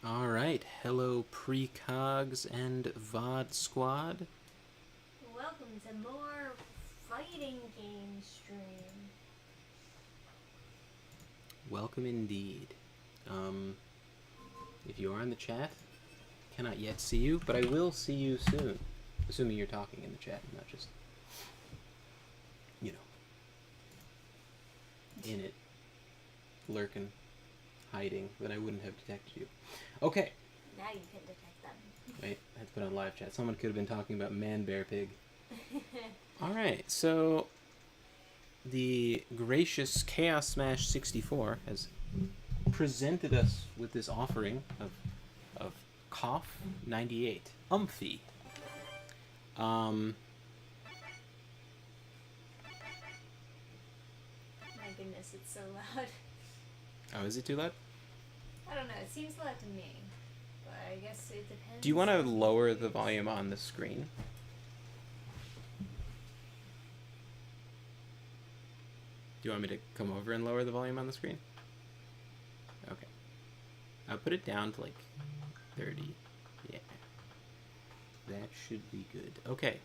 All right, hello precogs and VOD squad. Welcome to more fighting game stream. Welcome indeed. If you are in the chat, cannot yet see you, but I will see you soon. Assuming you're talking in the chat, not just, in it, lurking, hiding, then I wouldn't have detected you. Okay. Now you can detect them. Wait, I had to put on live chat. Someone could have been talking about Man Bear Pig. Alright, so the gracious Chaos Smash 64 has presented us with this offering of Cough 98. Umphy. My goodness, it's so loud. Oh, is it too loud? I don't know, it seems loud to me. But I guess it depends. Do you want to lower the volume on the screen? Do you want me to come over and lower the volume on the screen? Okay. I'll put it down to like 30. Yeah. That should be good. Okay.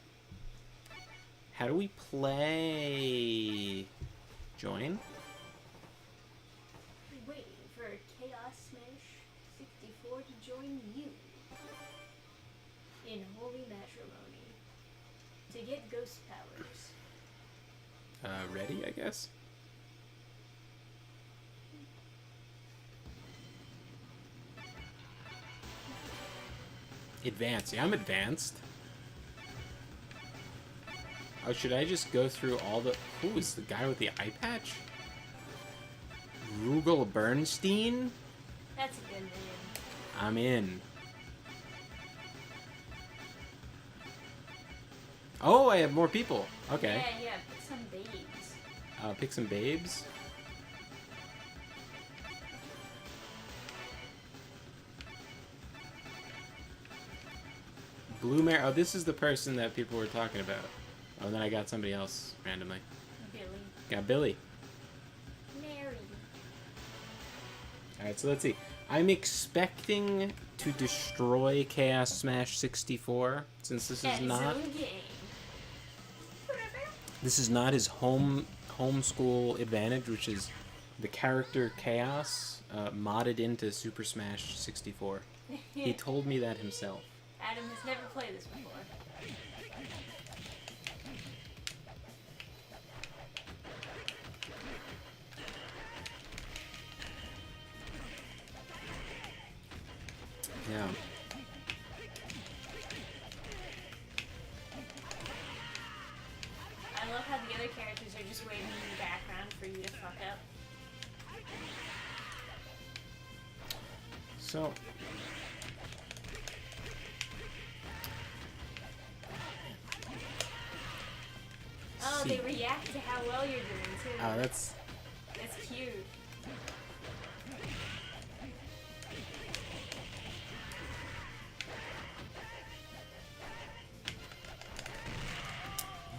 How do we play? Join? Waiting for Chaos Smash 64 to join you in holy matrimony to get ghost powers. Ready, I guess? Advanced. Yeah, I'm advanced. Oh, should I just go through all the... Who is the guy with the eye patch? Rugal Bernstein? That's a good name. I'm in. Oh, I have more people. Okay. Yeah, pick some babes. Pick some babes. Blue Mare. Oh, this is the person that people were talking about. Oh, and then I got somebody else randomly. Billy. Got Billy. Mary. Alright, so let's see. I'm expecting to destroy Chaos Smash 64, since this is not... This is not his homeschool advantage, which is the character Chaos modded into Super Smash 64. He told me that himself. Adam has never played this before. Yeah. I love how the other characters are just waiting in the background for you to fuck up. So... Oh, they react to how well you're doing, too. Oh, that's cute.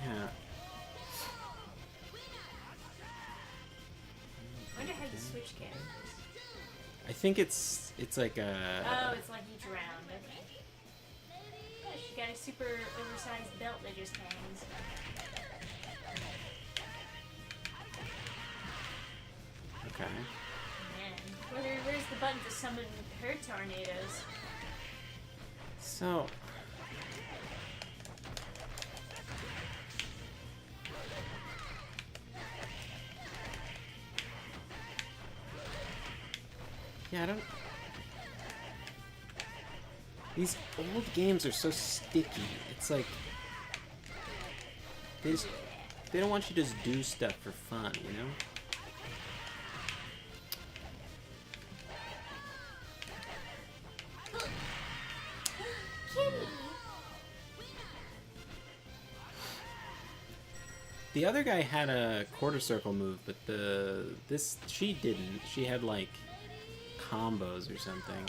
Yeah. I wonder how you switch characters. I think it's like a... Oh, it's like each round. Okay. Oh, she got a super oversized belt that just hangs. Okay. Man, where's the button to summon her tornadoes? So... Yeah, I don't... These old games are so sticky. It's like... They don't want you to just do stuff for fun, you know? Kitty! The other guy had a quarter circle move, but she didn't. She had like combos or something.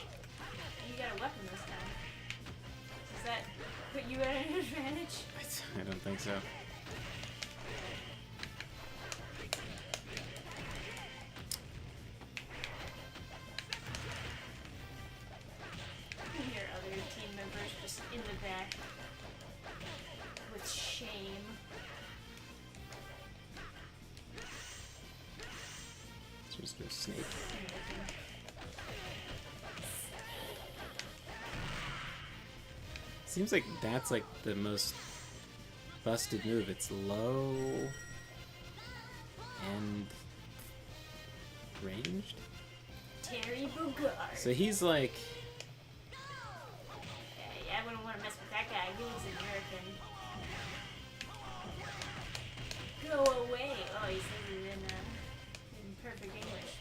You got a weapon this time. Does that put you at an advantage? I don't think so. in the back with shame. So just go snake. Seems like that's like the most busted move. It's low and ranged. Terry Bogard. So he's like, Yeah, I wouldn't want to mess with that guy. He looks American. Go away. Oh, he says it in perfect English.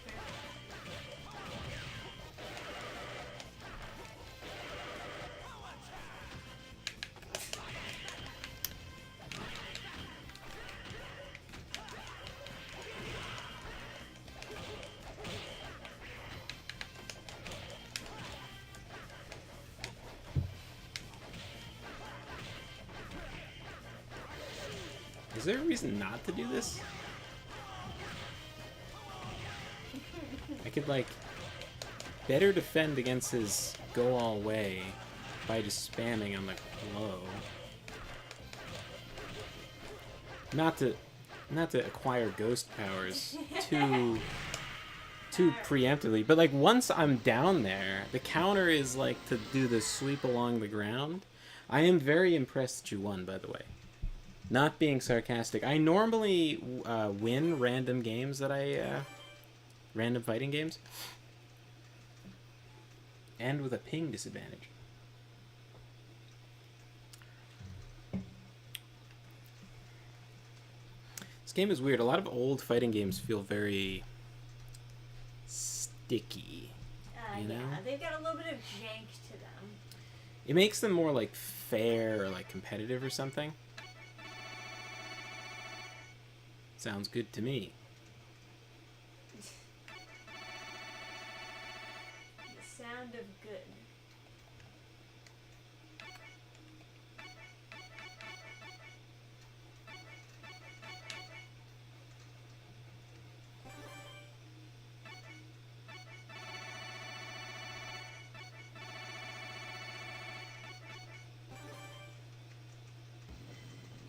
is there a reason not to do this? I could like better defend against his go all way by just spamming on the low. Not to acquire ghost powers too preemptively, but like once I'm down there, the counter is like to do the sweep along the ground. I am very impressed that you won, by the way. Not being sarcastic. I normally win random games that random fighting games. And with a ping disadvantage. This game is weird. A lot of old fighting games feel very sticky. You know? Yeah, they've got a little bit of jank to them. It makes them more like fair or like competitive or something. Sounds good to me. The sound of good.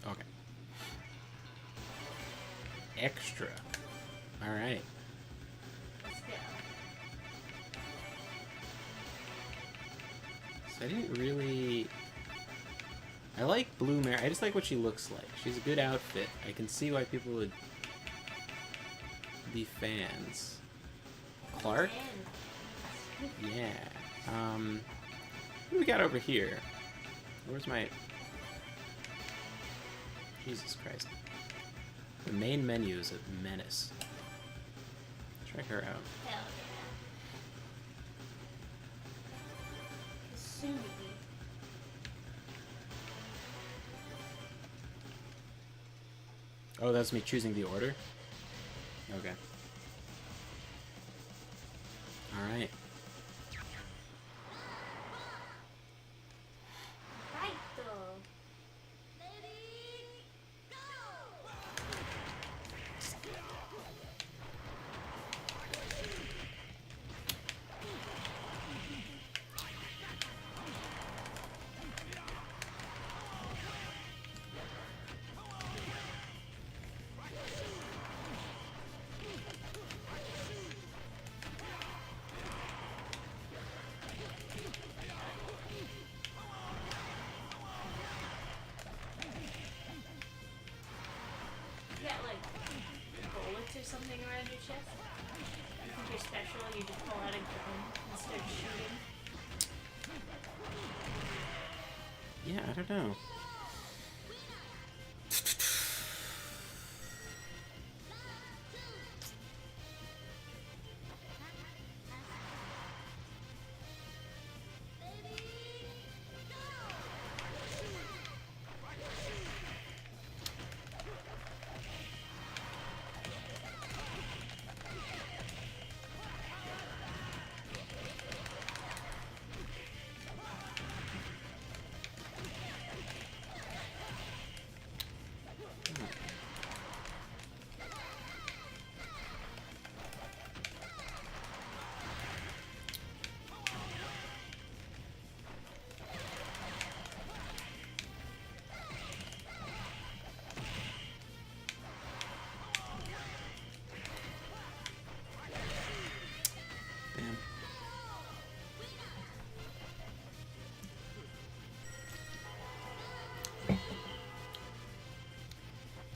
Okay. Extra. All right. Let's go. So I didn't really. I like Blue Mary. I just like what she looks like. She's a good outfit. I can see why people would be fans. Clark? Yeah. What do we got over here? Where's my... Jesus Christ. The main menu is a menace. Check her out. Hell yeah. Kasumi. Oh, that's me choosing the order? Okay. Alright. Fight. You got like bullets or something around your chest? You think you're special? You just pull out a gun and start shooting? Yeah, I don't know.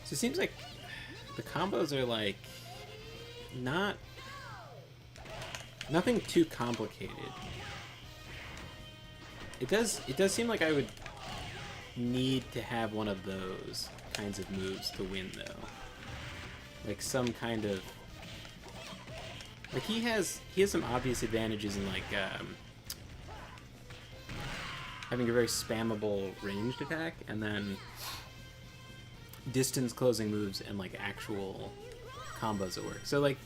So it seems like the combos are like nothing too complicated. It does seem like I would need to have one of those kinds of moves to win though. Like some kind of like he has some obvious advantages in like having a very spammable ranged attack and then distance closing moves and like actual combos that work. So like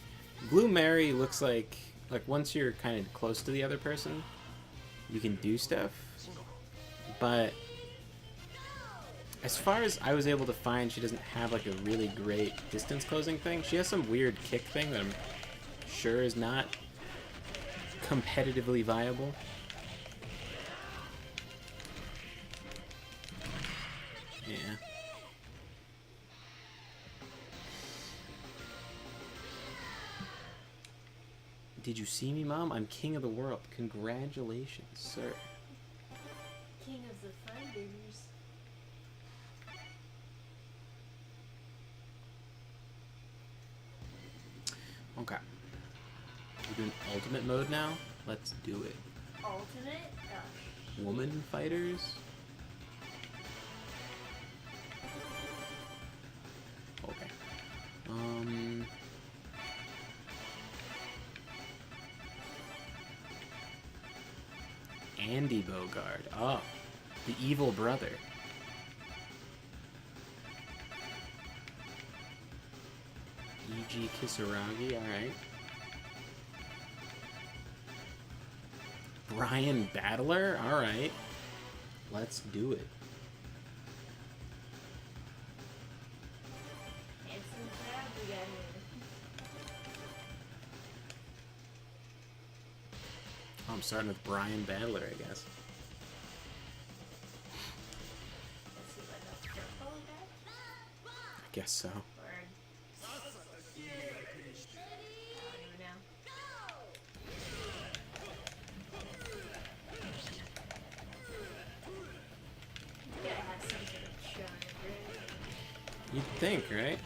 Blue Mary looks like once you're kind of close to the other person, you can do stuff. But as far as I was able to find, she doesn't have like a really great distance closing thing. She has some weird kick thing that I'm sure is not competitively viable. Yeah. Did you see me, Mom? I'm king of the world. Congratulations, sir. King of the Finders. Okay. We're doing ultimate mode now? Let's do it. Ultimate? Woman fighters? Okay. Andy Bogard. Oh, the evil brother. E.G. Kisaragi, alright. Brian Battler, alright. Let's do it. Handsome crab we got here. Oh, I'm starting with Brian Battler, I guess. Let's see, like a purple guy? I guess so. Or... I don't even know. You gotta have some sort of charm, right? You'd think, right? Yeah.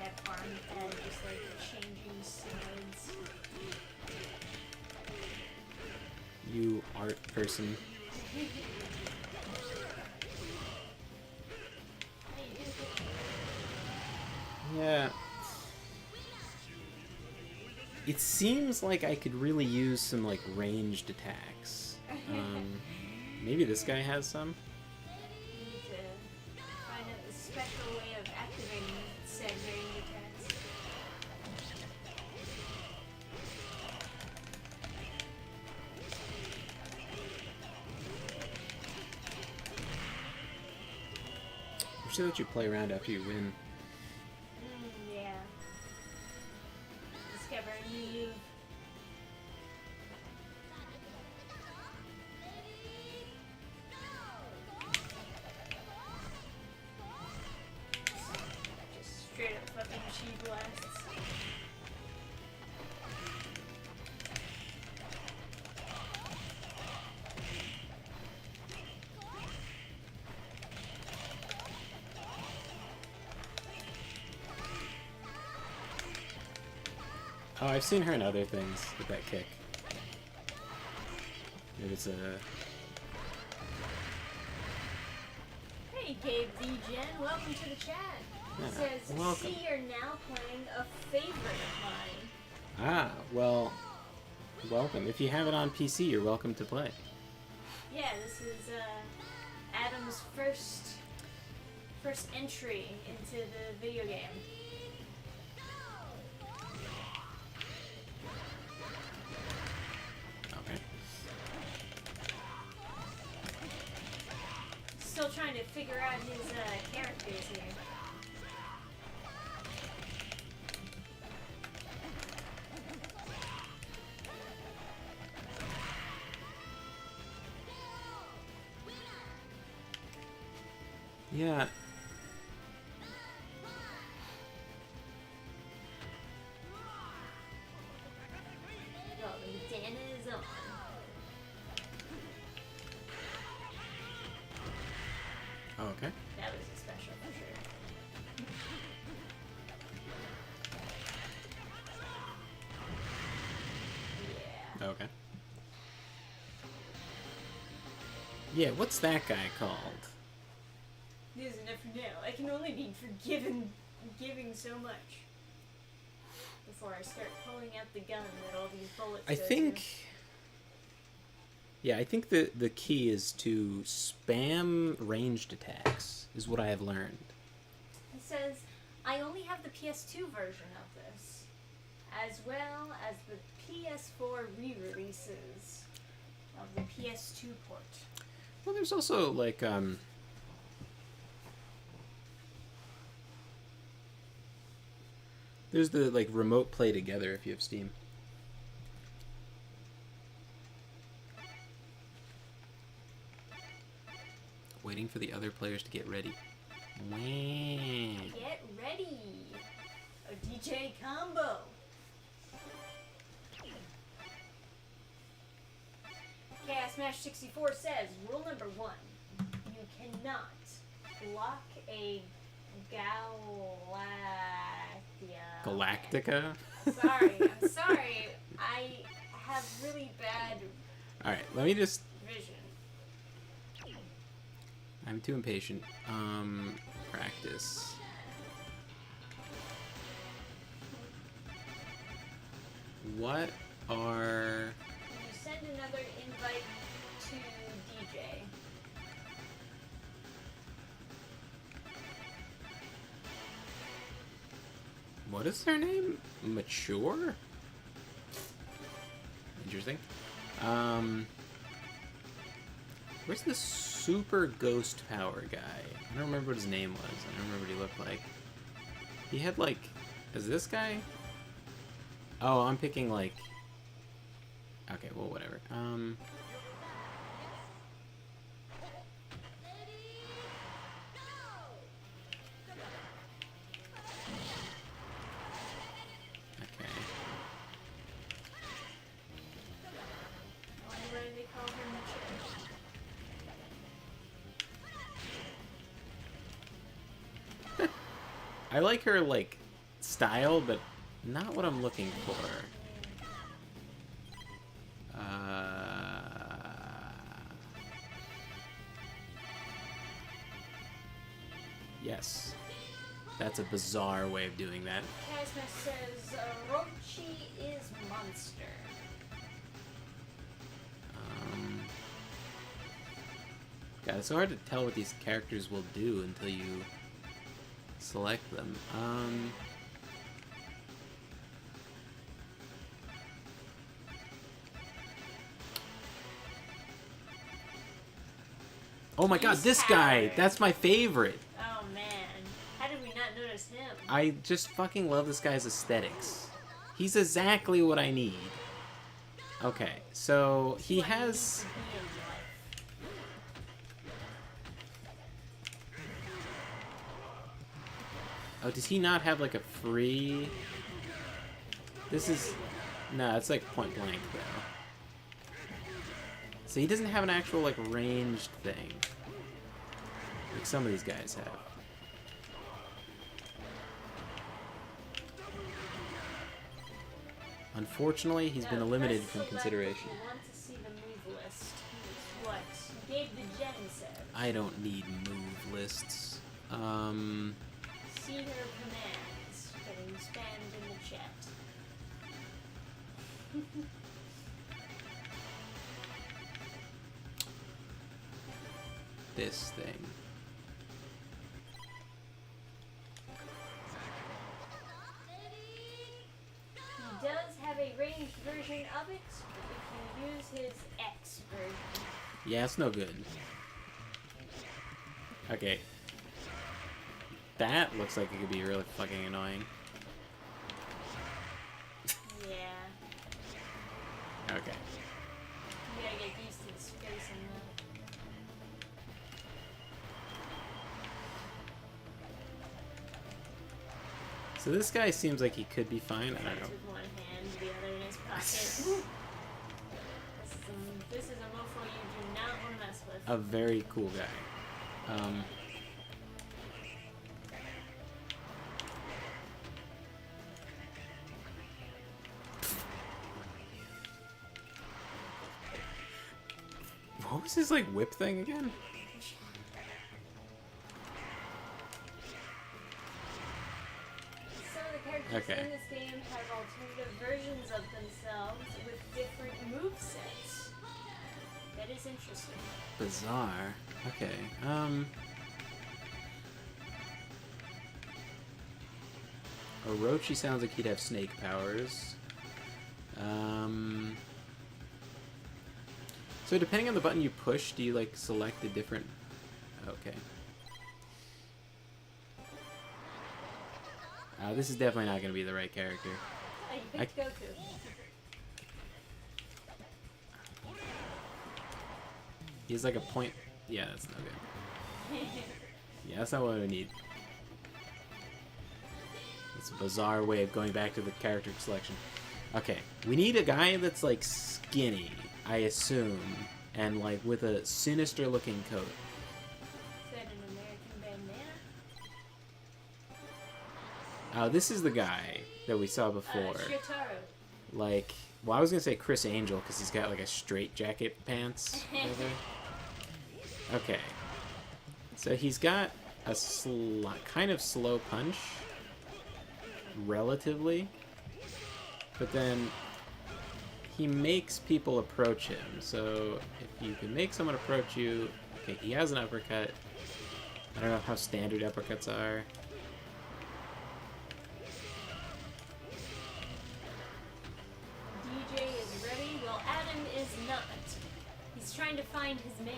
That arm head just like changing sides. You art person. Yeah. It seems like I could really use some like ranged attacks. Maybe this guy has some. You need to find out the special way of activating said range attacks. We should let you play around after you win. Yeah. Discover a new move. Just straight up fucking chi blasts. Oh, I've seen her in other things with that kick. Maybe it's a... Hey, Gabe DGen, welcome to the chat. Yeah, It says, welcome. see, you're now playing a favorite of mine. Ah, well, welcome. If you have it on PC, you're welcome to play. Yeah, this is Adam's first entry into the video game. Okay. Still trying to figure out his characters here. Yeah. Well, the Dana is on. Oh, okay. That was a special for sure. Yeah. Okay. Yeah, what's that guy called? This is enough for now. I can only be forgiven giving so much before I start pulling out the gun that all these bullets I go think... to. Yeah, I think the key is to spam ranged attacks, is what I have learned. It says, I only have the PS2 version of this, as well as the PS4 re-releases of the PS2 port. Well, there's also, like, there's the, like, remote play together if you have Steam. Waiting for the other players to get ready. Wah. Get ready! A DJ combo! Chaos Smash 64 says, rule number 1, you cannot block a Galactica? I'm sorry. I have really bad Alright, let me just... vision. I'm too impatient. Practice. What are... You send another invite to DJ. What is their name? Mature? Interesting. Where's the super ghost power guy? I don't remember what his name was. I don't remember what he looked like. He had like... Is this guy? Oh, I'm picking like... Okay, well, whatever. Okay. Why do they call her mature? I like her, like, style, but not what I'm looking for. Yes. That's a bizarre way of doing that. Casma says, Orochi is monster. God, it's so hard to tell what these characters will do until you select them. Oh my god, this guy! That's my favorite! Oh man, how did we not notice him? I just fucking love this guy's aesthetics. He's exactly what I need. Okay, so he has... Oh, does he not have like a free... This is... No, it's like point blank though. So he doesn't have an actual like ranged thing. Like some of these guys have. Unfortunately, he's been eliminated from consideration. I want to see the move list. It's what Gabe the Gen said. I don't need move lists. See her commands getting spammed in the chat. This thing. He does have a ranged version of it, but you can use his X version. Yeah, it's no good. Okay. That looks like it could be really fucking annoying. Yeah. Okay. You gotta get used to the spacing though. So this guy seems like he could be fine. I don't Fights know. with one hand, the other in his pocket. This is a mofo you do not want to mess with. A very cool guy. What was his like whip thing again? Some of the characters Okay. in this game have alternative versions of themselves with different movesets. That is interesting. Bizarre. Okay. Orochi sounds like he'd have snake powers. So depending on the button you push, do you like select a different... Okay. This is definitely not going to be the right character. Oh, you picked Goku. He's like a point... Yeah, that's no good. Yeah, that's not what I need. It's a bizarre way of going back to the character selection. Okay, we need a guy that's like skinny, I assume, and like with a sinister looking coat. Is that an American bandana? Oh, this is the guy that we saw before. Shotaro. Like, well, I was gonna say Chris Angel because he's got like a straight jacket pants. Over. Okay, so he's got a kind of slow punch, relatively, but then he makes people approach him. So if you can make someone approach you, okay, he has an uppercut. I don't know how standard uppercuts are. DJ is ready. Well, Adam is not. He's trying to find his mate.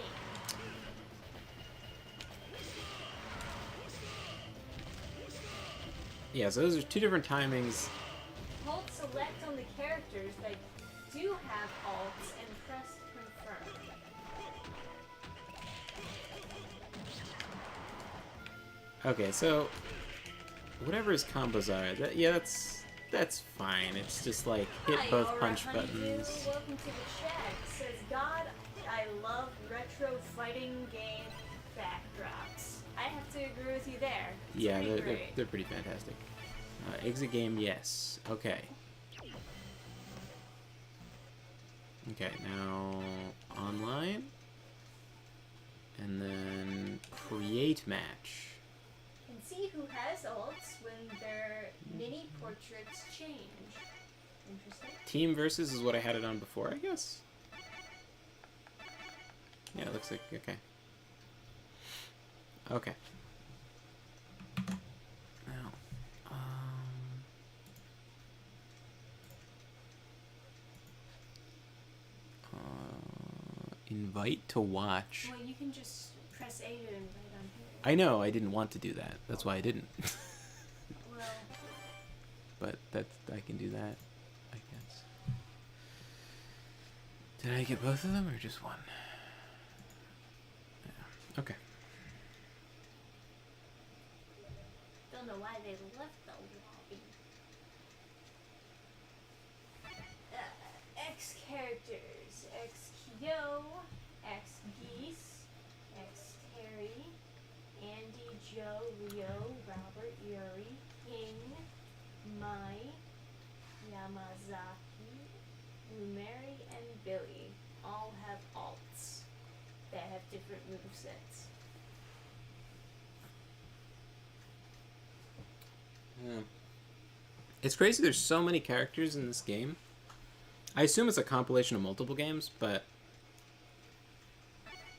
Yeah, so those are two different timings. Hold select on the characters that do have alts and press confirm. Okay, so whatever his combos are, that's fine. It's just like hit Hi, both Aura punch Honeydew. buttons. Welcome to the chat. Says God, I love retro fighting game backdrops. I have to agree with you there. It's Yeah, pretty they're great. they're pretty fantastic. Exit game, yes. Okay. Okay, now online, and then create match. And see who has alts when their mini portraits change. Interesting. Team versus is what I had it on before, I guess. Yeah, it looks like okay. Okay. Now, invite to watch. Well, you can just press A to invite on here. I know I didn't want to do that. That's why I didn't. Well, But I can do that, I guess. Did I get both of them or just one? Yeah. Okay. don't know why they left the lobby. X characters. X Kyo, X Geese, X Terry, Andy, Joe, Rio, Robert, Yuri, King, Mai, Yamazaki, Lumeri, and Billy all have alts that have different movesets. Yeah. It's crazy there's so many characters in this game. I assume it's a compilation of multiple games, but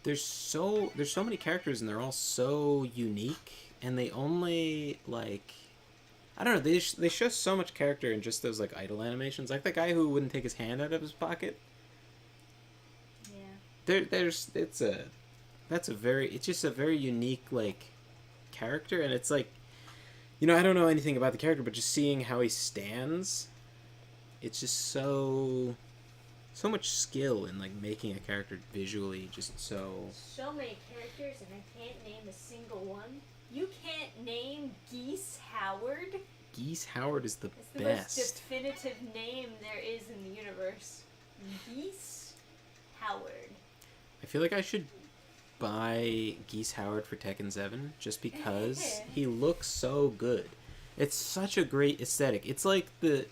there's so many characters and they're all so unique, and they only like I don't know, they show so much character in just those like idle animations, like the guy who wouldn't take his hand out of his pocket. Yeah. It's just a very unique like character, and it's like, you know, I don't know anything about the character, but just seeing how he stands, it's just so much skill in like making a character visually just so. So many characters and I can't name a single one. You can't name Geese Howard? Geese Howard is the It's the best. most definitive name there is in the universe. Geese Howard. I feel like I should buy Geese Howard for Tekken 7 just because he looks so good. It's such a great aesthetic. It's like the...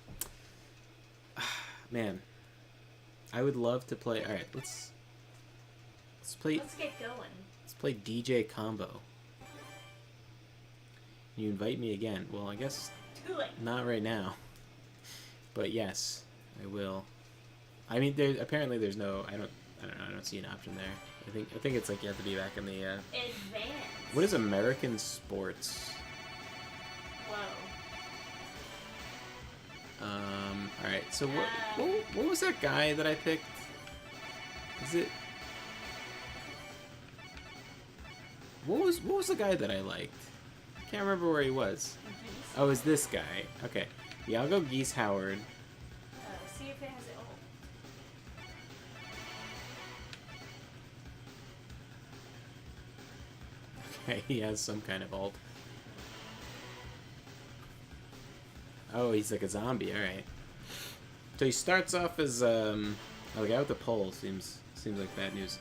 Man. I would love to play... Alright, let's play... Let's get going. Let's play DJ Combo. You invite me again. Well, I guess Too late. not right now. But yes, I will. I mean, apparently there's no... I don't know. I don't see an option there. I think it's like you have to be back in the... Advanced. What is American sports? Whoa. Alright, so what was that guy that I picked? Is it... What was the guy that I liked? Can't remember where he was. Geese. Oh, it's this guy. Okay. Yeah, I'll go Geese Howard. See if it has it. Okay, he has some kind of ult. Oh, he's like a zombie, alright. So he starts off as, oh, the guy with the pole seems like bad news.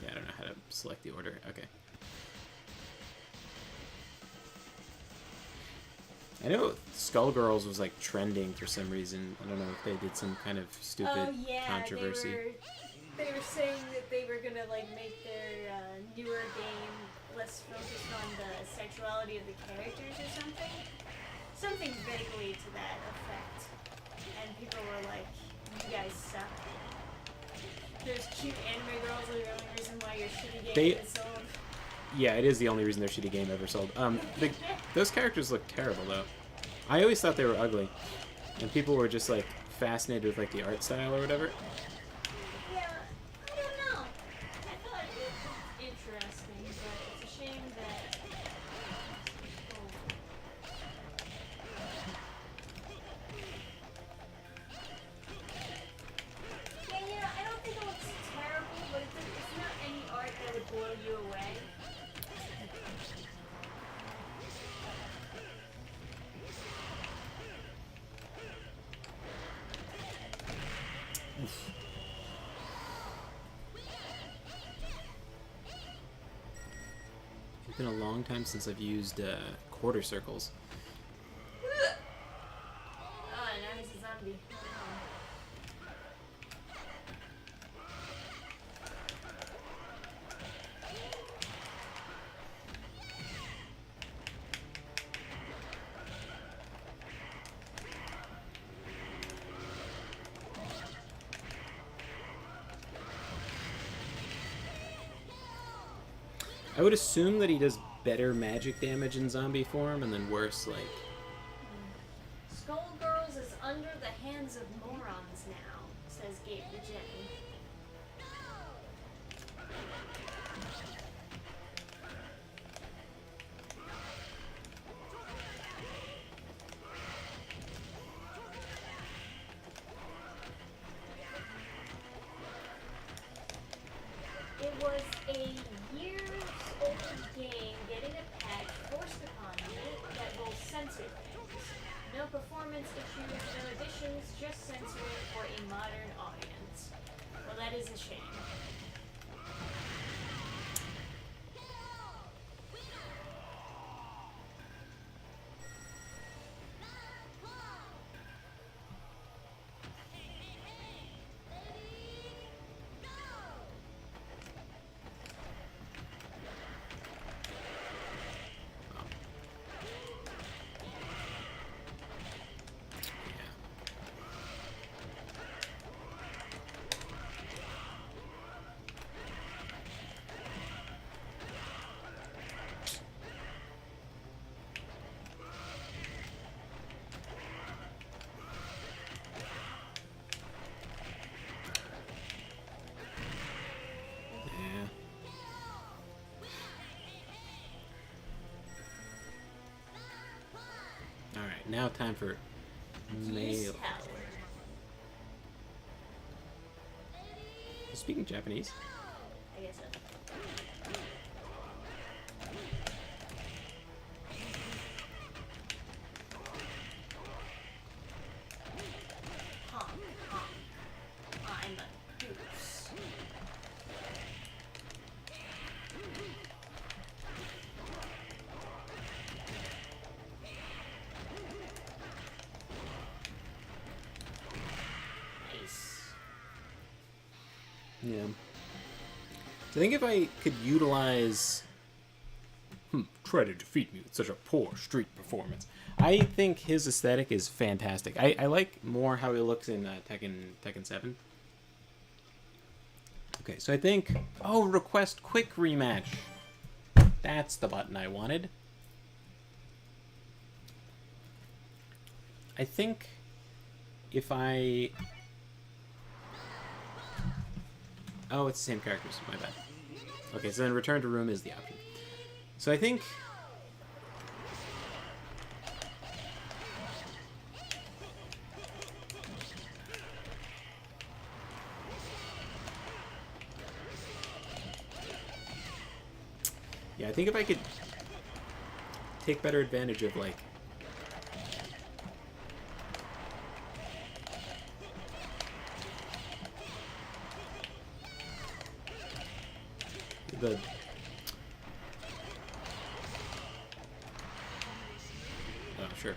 Yeah, I don't know how to select the order. Okay. I know Skullgirls was like trending for some reason. I don't know if they did some kind of stupid controversy. They were saying that they were gonna like make their newer game less focused on the sexuality of the characters or something. Something vaguely to that effect. And people were like, "You guys suck. Those cute anime girls are the only reason why your shitty game is sold." Yeah, it is the only reason their shitty game ever sold. Those characters look terrible, though. I always thought they were ugly. And people were just, like, fascinated with, like, the art style or whatever. Yeah, I don't know. I thought it was interesting, but it's a shame that... Yeah, I don't think it looks terrible, but it's not any art that would blow you away. It's been a long time since I've used quarter circles. Oh, now he's a zombie. I would assume that he does better magic damage in zombie form and then worse, like... Skullgirls is under the hands of morons now, says Gabe the Jenny. It was a years-old game getting a patch forced upon me that will censor things. No performance issues, no additions, just censoring for a modern audience. Well, that is a shame. Alright, now time for mail. Speaking Japanese? I guess so. Yeah. So I think if I could utilize... try to defeat me with such a poor street performance. I think his aesthetic is fantastic. I like more how he looks in Tekken 7. Okay, so I think... Oh, request quick rematch. That's the button I wanted. I think if I... Oh, it's the same characters. My bad. Okay, so then return to room is the option. So I think... Yeah, I think if I could take better advantage of, like... the... Oh, sure.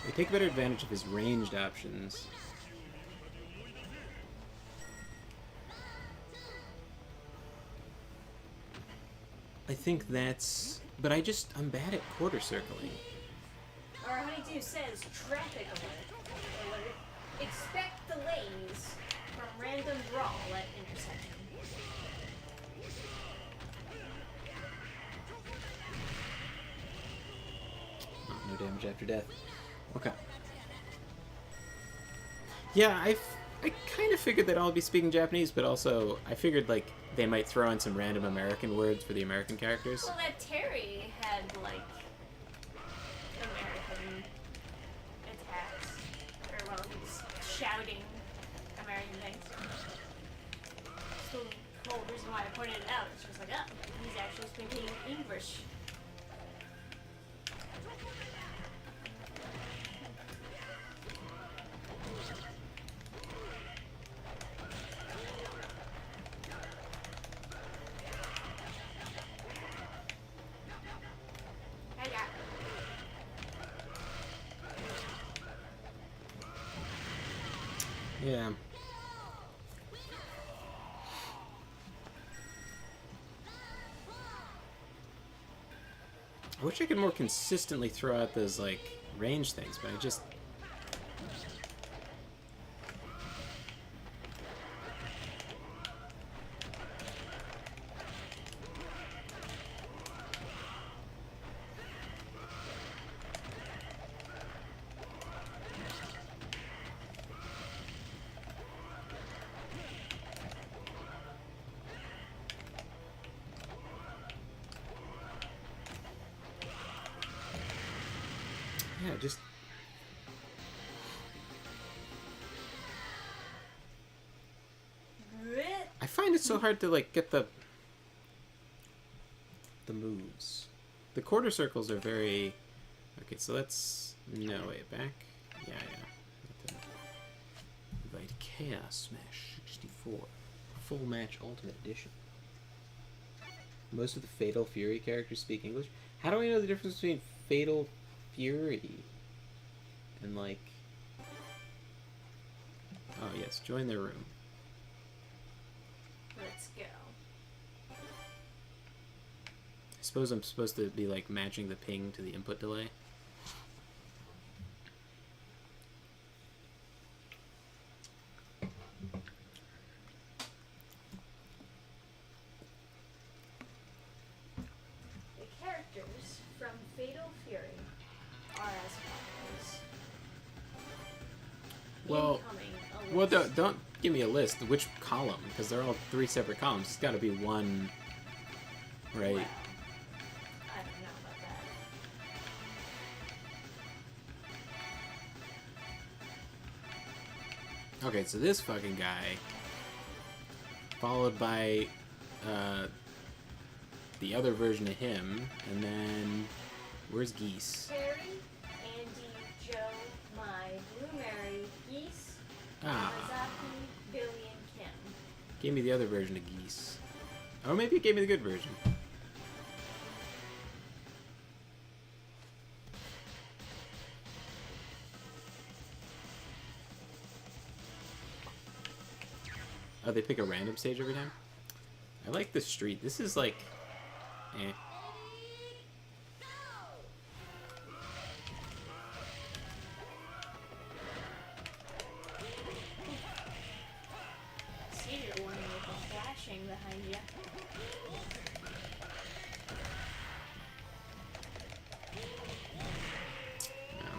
I take better advantage of his ranged options. I think that's... But I'm bad at quarter circling. Our honeydew says traffic alert. Expect delays from random brawl at intersection. Oh, no damage after death. Okay. Yeah, I kind of figured they'd all be speaking Japanese, but also I figured, like, they might throw in some random American words for the American characters. Well, that Terry had, like, American attacks. Or, well, he was shouting American things. So the whole reason why I pointed it out is just like, oh, he's actually speaking English. Yeah. I wish I could more consistently throw out those, like, range things, but I just... Yeah, just... I find it so hard to, like, get the moves. The quarter circles are very... Okay, so let's... No, wait, back? Yeah. Invite Chaos Smash 64. Full Match Ultimate Edition. Most of the Fatal Fury characters speak English. How do I know the difference between Fatal Fury and, like... Oh, yes, join their room. Let's go. I suppose I'm supposed to be, like, matching the ping to the input delay. The characters from Fatal Fury are as follows. Well, Incoming, well, don't give me a list. Which column? Because they're all 3 separate columns. It's got to be one, right? Well, I don't know about that. Okay, so this fucking guy, followed by the other version of him, and then where's Geese? Terry Ah, Kawasaki, Billy, and Kim. gave me the other version of Geese. Or maybe it gave me the good version. Oh, they pick a random stage every time? I like the street. This is like... eh. See, you're warning with the flashing behind you. No.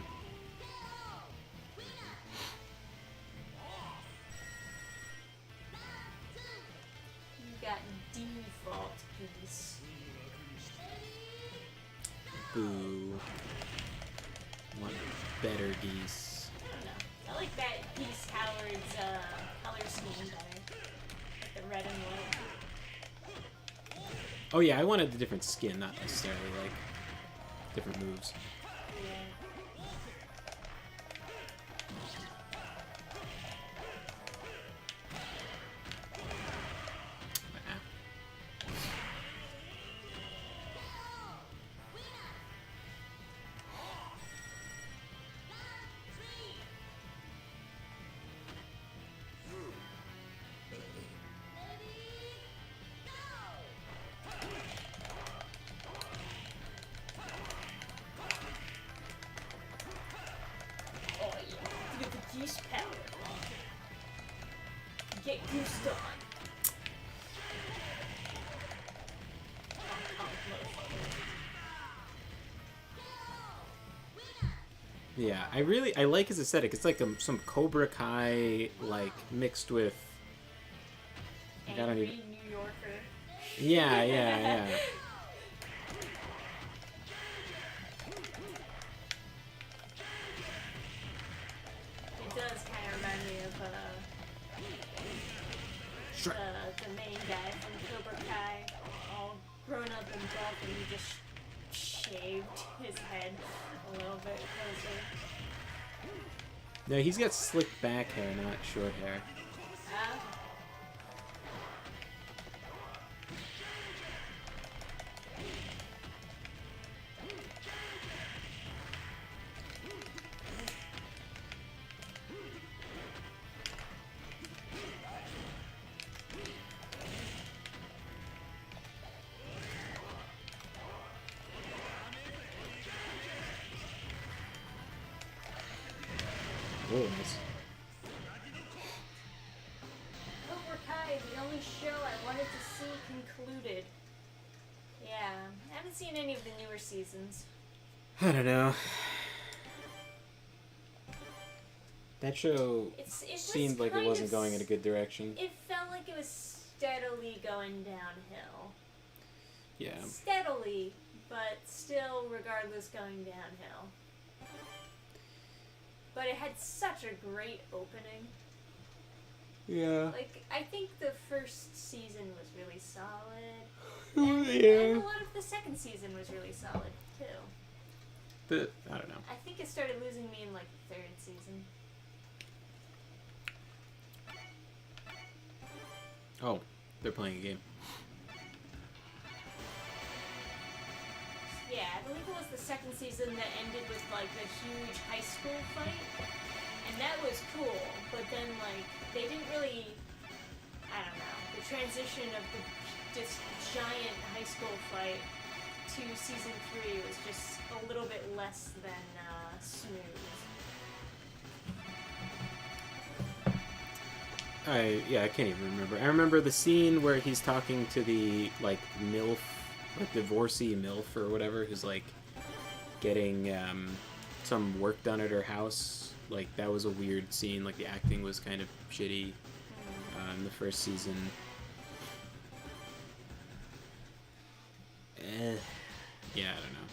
You got default Geese. Boo. Want better Geese. I don't know. I like that Geese Howard's color scheme better. Like the red and white. Oh yeah, I wanted the different skin, not necessarily like different moves. Yeah. Ah. Oh yeah. Get the Geese power. Get goosed on. Yeah, I like his aesthetic. It's like some Cobra Kai like mixed with. I don't Angry even. New Yorker. Yeah, yeah, yeah. It does kind of remind me of Sure. the main guy from Cobra Kai, all grown up and buff, and he just shaved his head a little bit closer. No, he's got slick back hair, not short hair. Uh, Oh, nice. Cobra Kai, the only show I wanted to see concluded. Yeah, I haven't seen any of the newer seasons. I don't know. That show It was seemed like it kind wasn't of going in a good direction. It felt like it was steadily going downhill. Yeah. Steadily, but still, regardless, going downhill. But it had such a great opening. Yeah. Like, I think the first season was really solid. Oh, And a yeah. lot of the second season was really solid, too. I don't know. I think it started losing me in, like, the third season. Oh, they're playing a game. Yeah, I believe it was the second season that ended with, like, the huge high school fight. And that was cool, but then, like, they didn't really, I don't know, the transition of this giant high school fight to season 3 was just a little bit less than smooth. I can't even remember. I remember the scene where he's talking to the like MILF, like divorcee MILF or whatever, who's like getting some work done at her house. Like that was a weird scene. Like the acting was kind of shitty in the first season. Yeah, I don't know.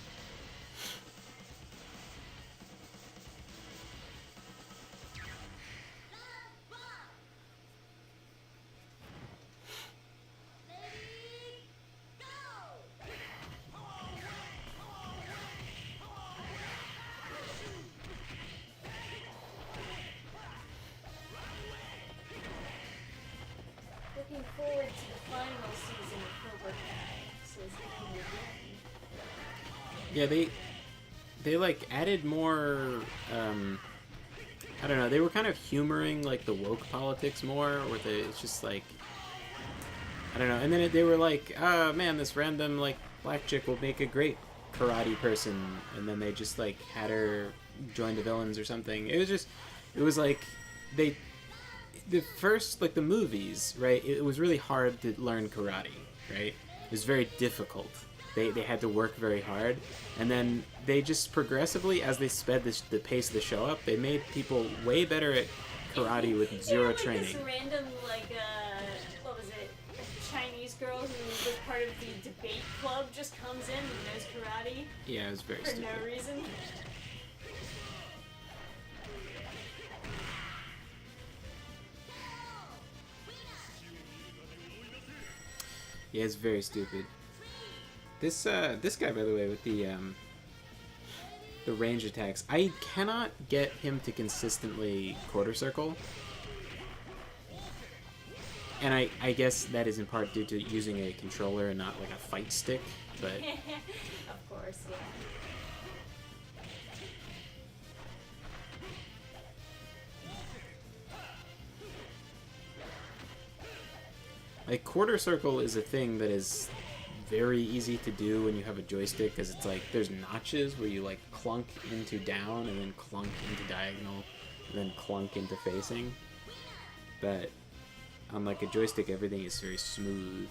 Yeah, they like added more. I don't know. They were kind of humoring like the woke politics more, where it's just like I don't know. And then they were like, oh man, this random like black chick will make a great karate person, and then they just like had her join the villains or something. It was like they the first like the movies, right? It was really hard to learn karate, right? It was very difficult. They had to work very hard, and then they just progressively, as they sped the pace of the show up, they made people way better at karate with zero like training. This random what was it? A Chinese girl who was part of the debate club just comes in and knows karate. Yeah, it was very for stupid. no reason. Yeah, it's very stupid. This guy, by the way, with the range attacks, I cannot get him to consistently quarter circle. And I guess that is in part due to using a controller and not like a fight stick, but Of course, yeah. like quarter circle is a thing that is very easy to do when you have a joystick, because it's like there's notches where you like clunk into down and then clunk into diagonal and then clunk into facing. But on like a joystick, everything is very smooth.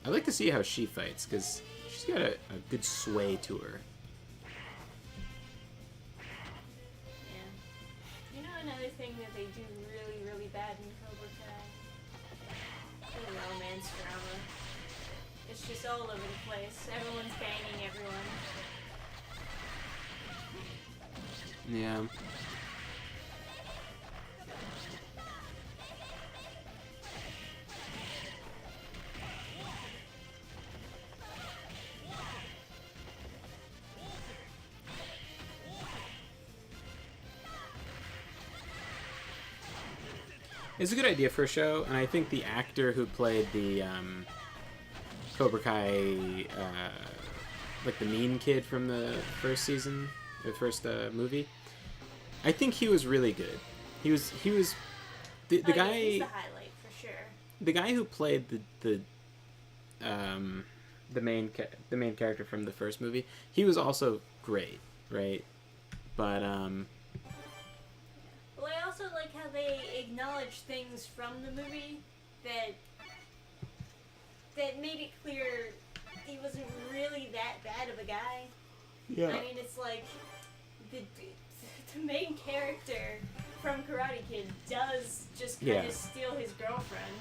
I like to see how she fights, because she's got a good sway to her. Yeah. You know another thing that they do really, really bad in Cobra Kai? The romance drama. It's just all over the place. Everyone's banging everyone. Yeah. It's a good idea for a show, and I think the actor who played the Cobra Kai, like the mean kid from the first season, the first movie, I think he was really good. He was the Oh, guy. yeah, he's the highlight for sure. The guy who played the main character from the first movie, he was also great, right? But Well, I also like how they acknowledge things from the movie that made it clear he wasn't really that bad of a guy. yeah, I mean, it's like the main character from Karate Kid does just kind of Yeah. steal his girlfriend,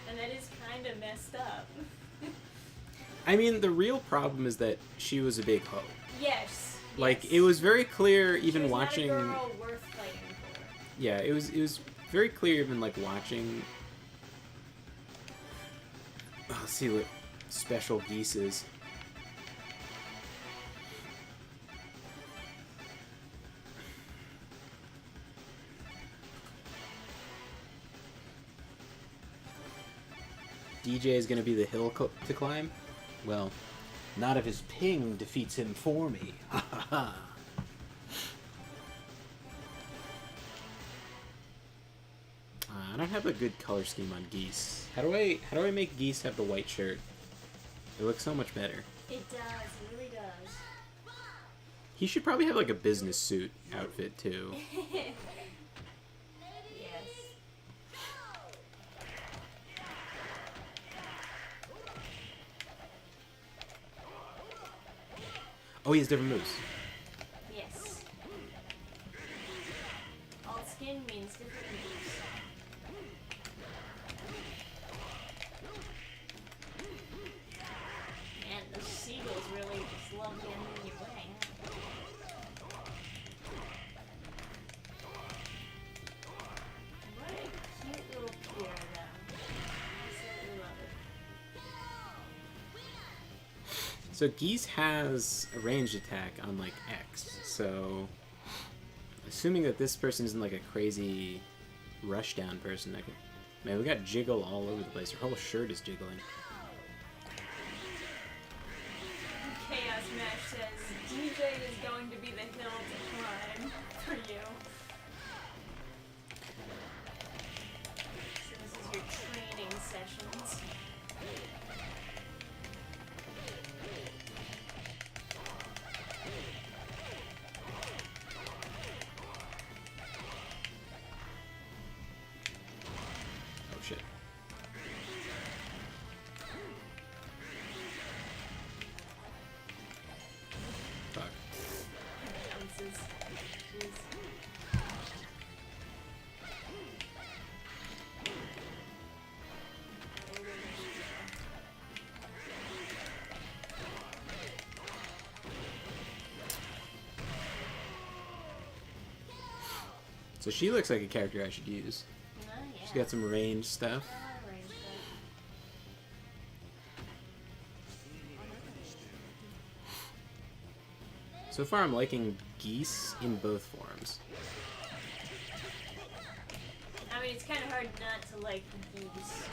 and that is kind of messed up. I mean, the real problem is that she was a big hoe. Yes. Like yes. it was very clear, She even was watching. Not a girl worth fighting for. Yeah, it was very clear, even like watching. Let's see what special geese is. DJ is gonna be the hill to climb. Well, not if his ping defeats him for me. Ha ha ha. I don't have a good color scheme on geese. How do I make geese have the white shirt? It looks so much better. It does. It really does. He should probably have like a business suit outfit too. Yes. Oh, he has different moves. Yes. Alt skin means different moves. Man, those seagulls really just love getting in your way, huh? What a cute little pier, though. Absolutely love it. So geese has a ranged attack on like X. So assuming that this person isn't like a crazy rushdown person, Man, we got jiggle all over the place. Her whole shirt is jiggling. Chaos Mesh says DJ is going to be the hill to climb for you. So this is your training sessions. Oh shit. Fuck. Bounces. Jeez. So she looks like a character I should use. Oh, yeah. She's got some range stuff. Range stuff. So far I'm liking Geese in both forms. I mean, it's kind of hard not to like Geese.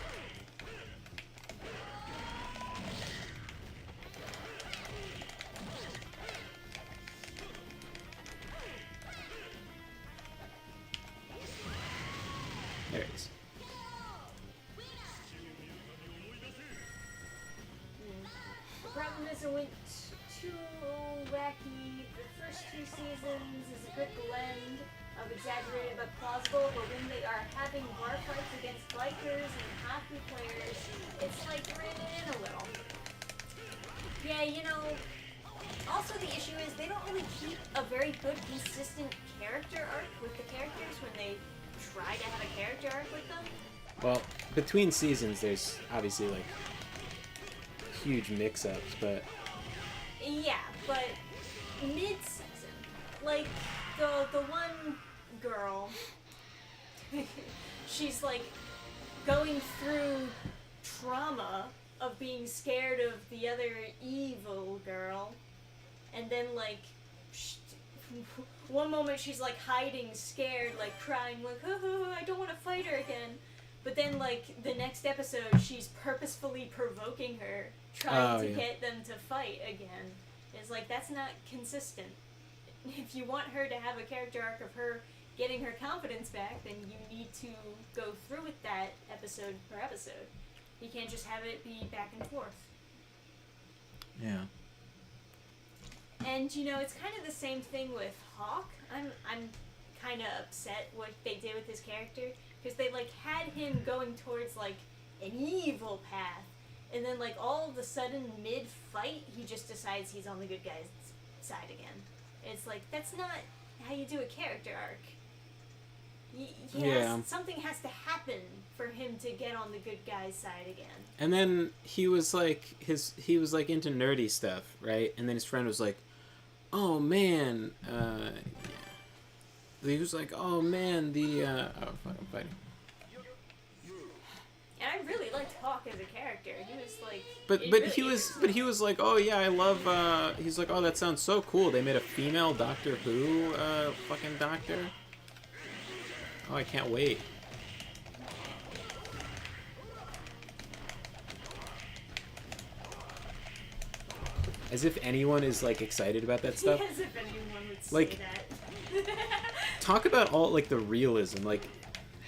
There it is. The problem is it went too wacky. The first 2 seasons is a good blend of exaggerated but plausible, but when they are having bar fights against bikers and hockey players, it's like reining in a little. Yeah, you know, also the issue is they don't really keep a very good, consistent character arc with the characters when they try to have a character arc with them. Well, between seasons there's obviously like huge mix-ups, but Yeah, but mid-season, like the one girl, she's like going through trauma of being scared of the other evil girl, and then like one moment she's like hiding, scared, like crying, like oh, I don't want to fight her again. But then, like, the next episode, she's purposefully provoking her, trying to get them to fight again. It's like, that's not consistent. If you want her to have a character arc of her getting her confidence back, then you need to go through with that episode per episode. You can't just have it be back and forth. yeah. And, you know, it's kind of the same thing with Hawk. I'm kind of upset what they did with his character. Because they, like, had him going towards, like, an evil path. And then, like, all of a sudden, mid-fight, he just decides he's on the good guy's side again. It's like, that's not how you do a character arc. Something has to happen for him to get on the good guy's side again. And then he was like into nerdy stuff, right? And then his friend was like, "Oh man," he was like, "Oh man, oh fuck, I'm fighting." And I really liked Hawk as a character. He was like, he was like, "Oh yeah, I love." He's like, "Oh, that sounds so cool. They made a female Doctor Who, fucking doctor. Oh, I can't wait." As if anyone is like excited about that stuff. As if anyone would say Like, that. talk about all like the realism. Like,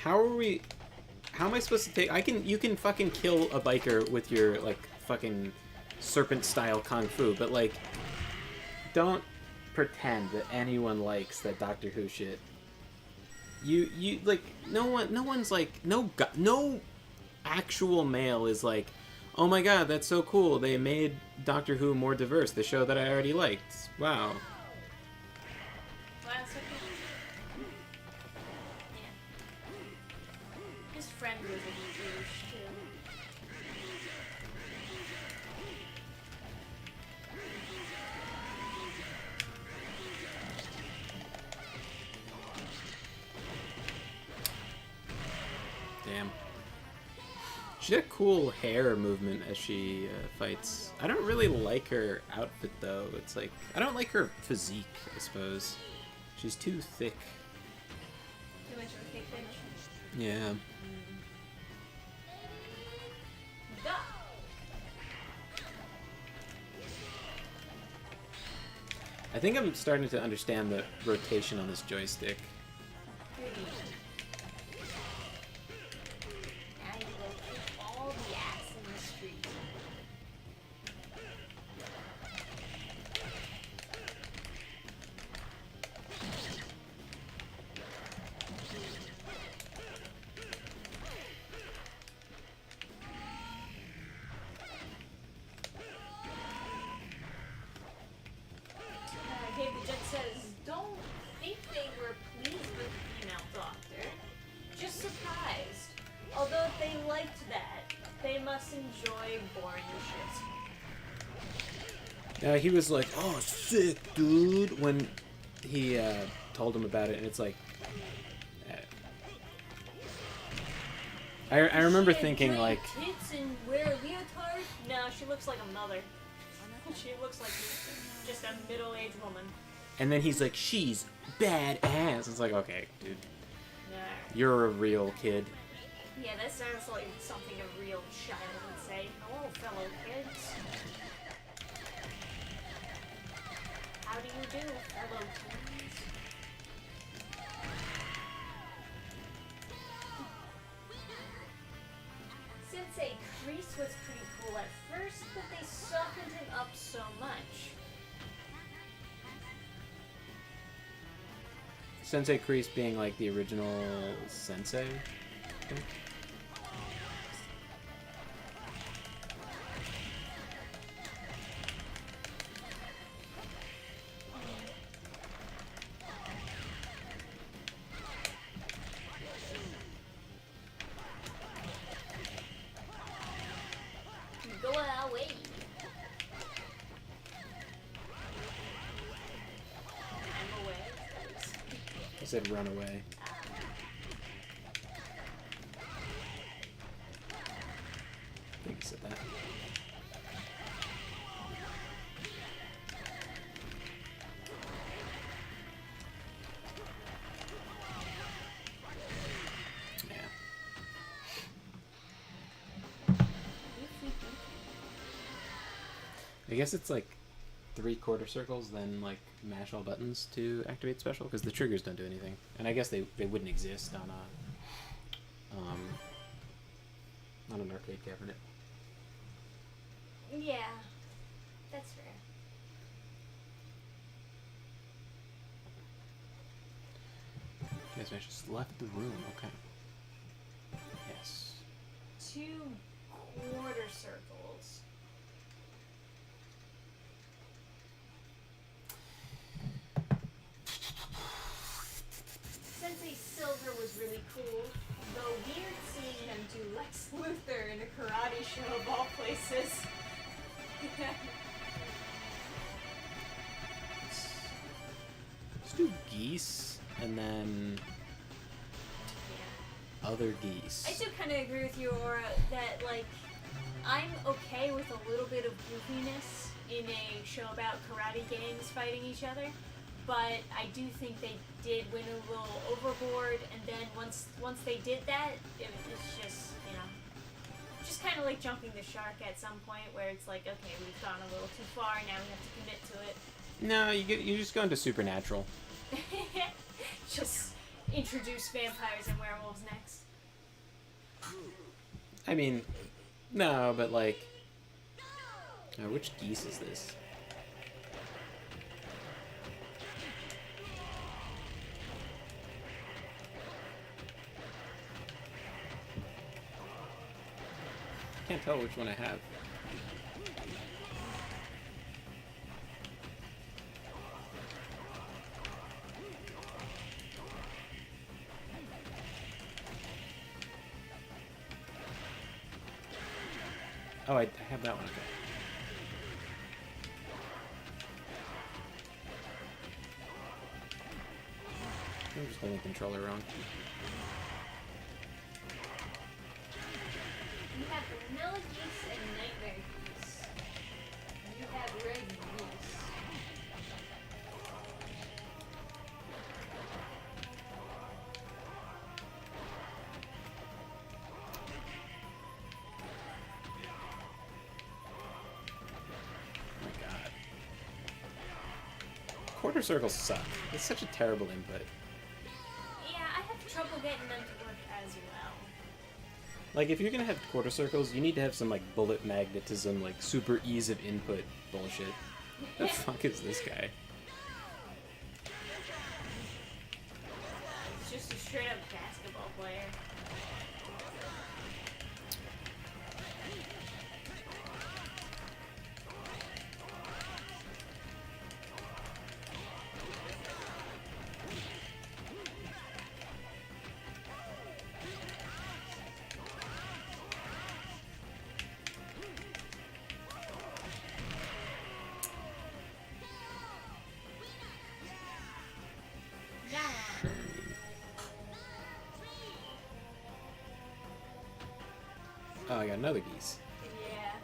how am I supposed to take? You can fucking kill a biker with your like fucking serpent style kung fu, but like, don't pretend that anyone likes that Doctor Who shit. You like no one's like no actual male is like, "Oh my god, that's so cool. They made Doctor Who more diverse, the show that I already liked. Wow." Well, so yeah. His friend was a douche too. Damn. She got cool hair movement as she fights. I don't really like her outfit though. It's like, I don't like her physique, I suppose. She's too thick. Too much of a thick bitch. Yeah. I think I'm starting to understand the rotation on this joystick. Goody. Now you go kick all the ass in the street. David Jet says, don't think they were pleased with the female doctor. Just surprised. Although if they liked that, they must enjoy boring shit. He was like, "Oh, sick, dude," when he told him about it, and it's like, I remember thinking like, tits and wear a leotard? No, she looks like a mother. She looks like just a middle-aged woman. and then he's like, "She's badass." It's like, okay, dude, Nah. you're a real kid. Yeah, that sounds like something a real child would say. Hello, fellow kids. How do you do, fellow kids? Sensei Kreese was pretty cool at first, but they softened him up so much. Sensei Kreese being like the original sensei. I think. Go away. I'm away. I said run away. I think he said that. Yeah. I guess it's like 3/4 circles, then like mash all buttons to activate special, because the triggers don't do anything. And I guess they wouldn't exist on an arcade cabinet. Yeah, that's fair. Guess I just left the room. Okay. Yes. 2/4 circles. Sensei Silver was really cool, though weird seeing him do Lex Luthor in a karate show of all places. Let's do geese and then other geese. I do kind of agree with you, Aura, that, like, I'm okay with a little bit of goofiness in a show about karate gangs fighting each other, but I do think they did went a little overboard, and then once they did that, it's just, you know, just kind of like jumping the shark at some point where it's like, okay, we've gone a little too far, now we have to commit to it. No, you just go into supernatural. Just introduce vampires and werewolves next. I mean, no, but like, which geese is this? Can't tell which one I have. Oh, I have that one. Okay. I'm just holding the controller wrong. You have vanilla geese and nightmare geese. You have red geese. Oh my god. quarter circles suck. It's such a terrible input. Yeah, I have trouble getting them to work as well. Like, if you're gonna have quarter circles, you need to have some, like, bullet magnetism, like, super ease of input bullshit. The fuck is this guy? It's just a straight up basketball player. Oh, I got another geese. Yeah.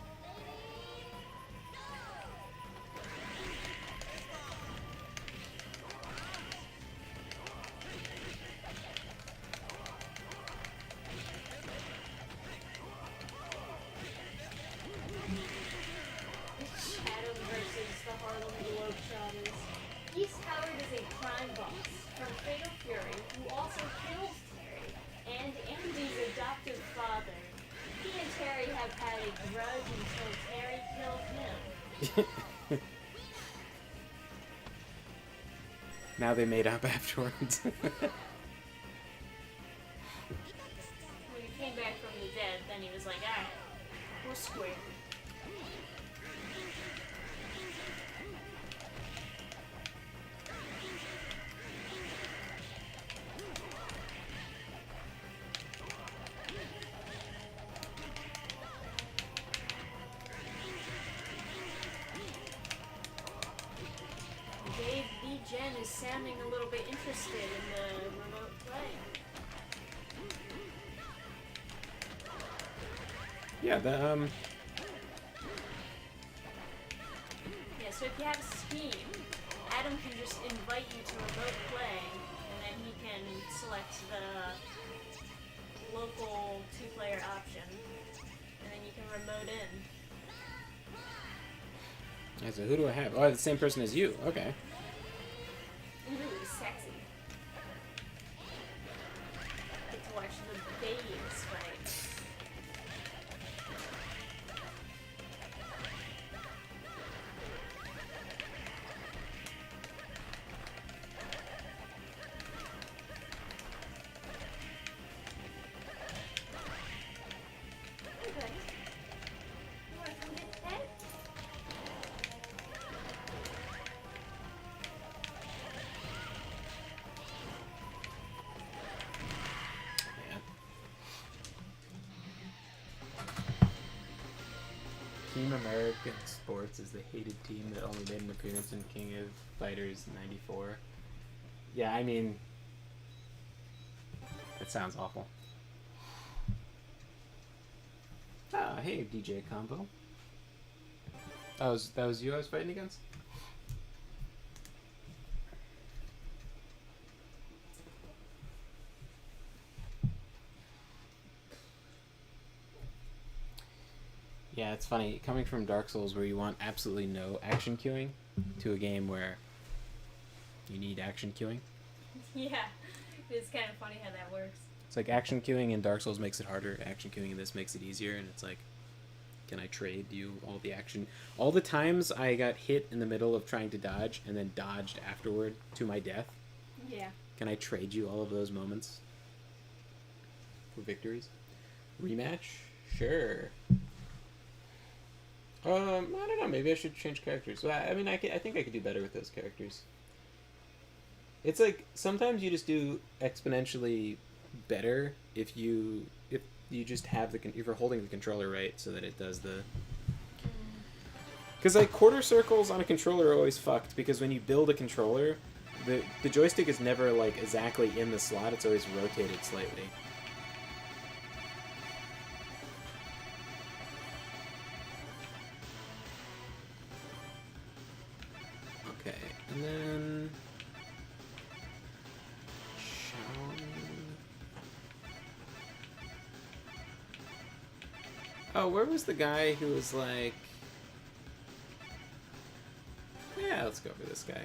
Shadow versus the Harlem Globetrotters. Geese Howard is a crime boss from Fatal Fury who also kills Terry and Andy's adoptive father. He and Terry have had a grudge until Terry killed him. Now they made up afterwards. When he came back from the dead, then he was like, alright, we're square. Dave B. Jen is sounding a little bit interested in the remote play. Yeah, Yeah, so if you have a scheme, Adam can just invite you to remote play, and then he can select the local two-player option, and then you can remote in. Yeah, so who do I have? Oh, I have the same person as you. Okay. Ooh, sexy. Get to watch the babes fight. Okay. You wanna come get the pet? Yeah. Team American Sports is the hated team that only made an appearance in King of Fighters '94. Yeah, I mean, that sounds awful. Ah, hey, DJ Combo. That was you I was fighting against? Yeah, it's funny. Coming from Dark Souls where you want absolutely no action queuing to a game where you need action queuing. Yeah, it's kind of funny how that works. It's like action queuing in Dark Souls makes it harder. Action queuing in this makes it easier, and it's like, can I trade you all the action? All the times I got hit in the middle of trying to dodge and then dodged afterward to my death. Yeah. Can I trade you all of those moments for victories? Rematch? Sure. I don't know. Maybe I should change characters. Well, I mean, I think I could do better with those characters. It's like sometimes you just do exponentially better if you just have if you're holding the controller right so that it does the. Because like quarter circles on a controller are always fucked because when you build a controller, the joystick is never like exactly in the slot. It's always rotated slightly. Okay, and then oh, where was the guy who was like, yeah, let's go for this guy.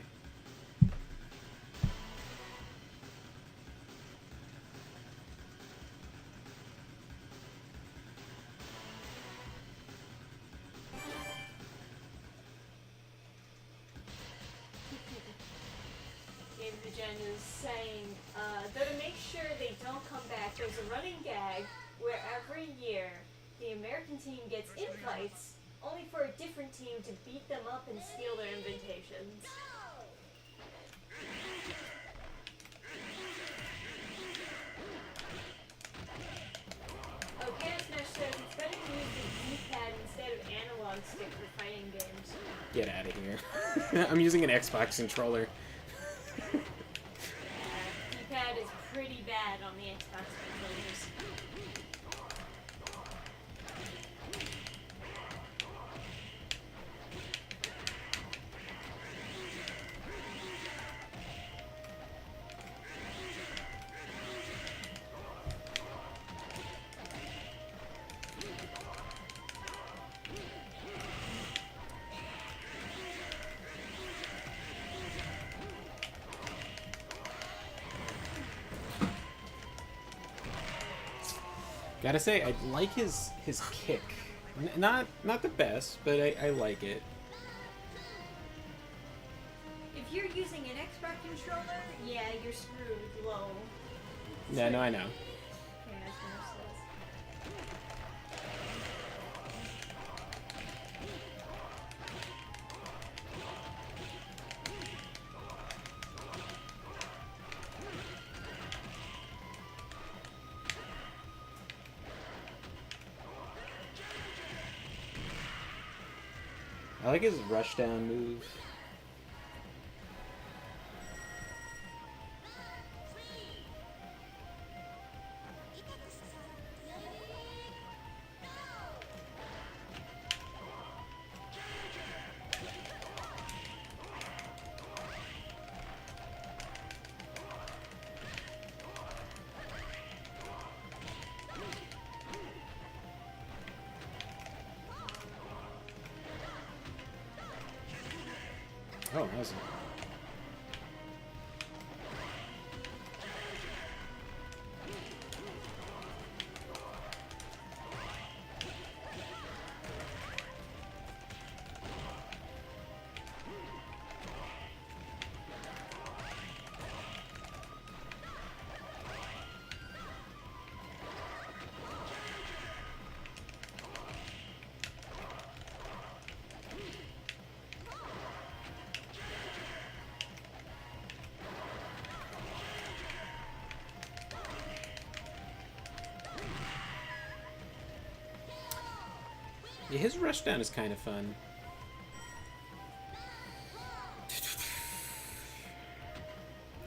Gen is saying, though to make sure they don't come back, there's a running gag where every year the American team gets invites, only for a different team to beat them up and steal their invitations. Oh, Chaos Smash says it's better to use the D-pad instead of analog stick for fighting games. Get out of here. I'm using an Xbox controller. D-pad is pretty bad on the Xbox controllers. Gotta say, I like his kick. Not the best, but I like it. If you're using an Xbox controller, yeah, you're screwed low. Yeah, no, I know. Chaos Smash says. I like his rushdown move. Oh, that was... Yeah, his rushdown is kind of fun.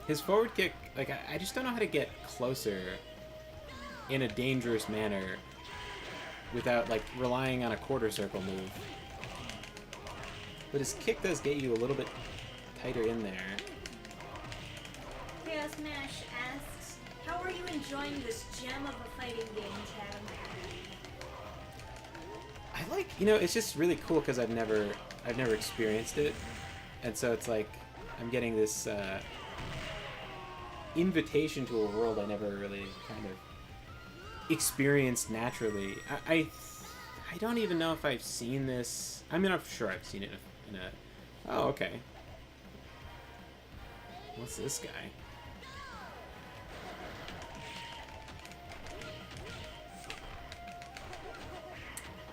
His forward kick, like, I just don't know how to get closer in a dangerous manner without, like, relying on a quarter circle move. But his kick does get you a little bit tighter in there. Chaos Smash asks, how are you enjoying this gem of a fighting game, Chad? I like, you know, it's just really cool because I've never experienced it, and so it's like I'm getting this invitation to a world I never really kind of experienced naturally. I don't even know if I've seen this. I mean, I'm sure I've seen it in a. Oh, okay. What's this guy?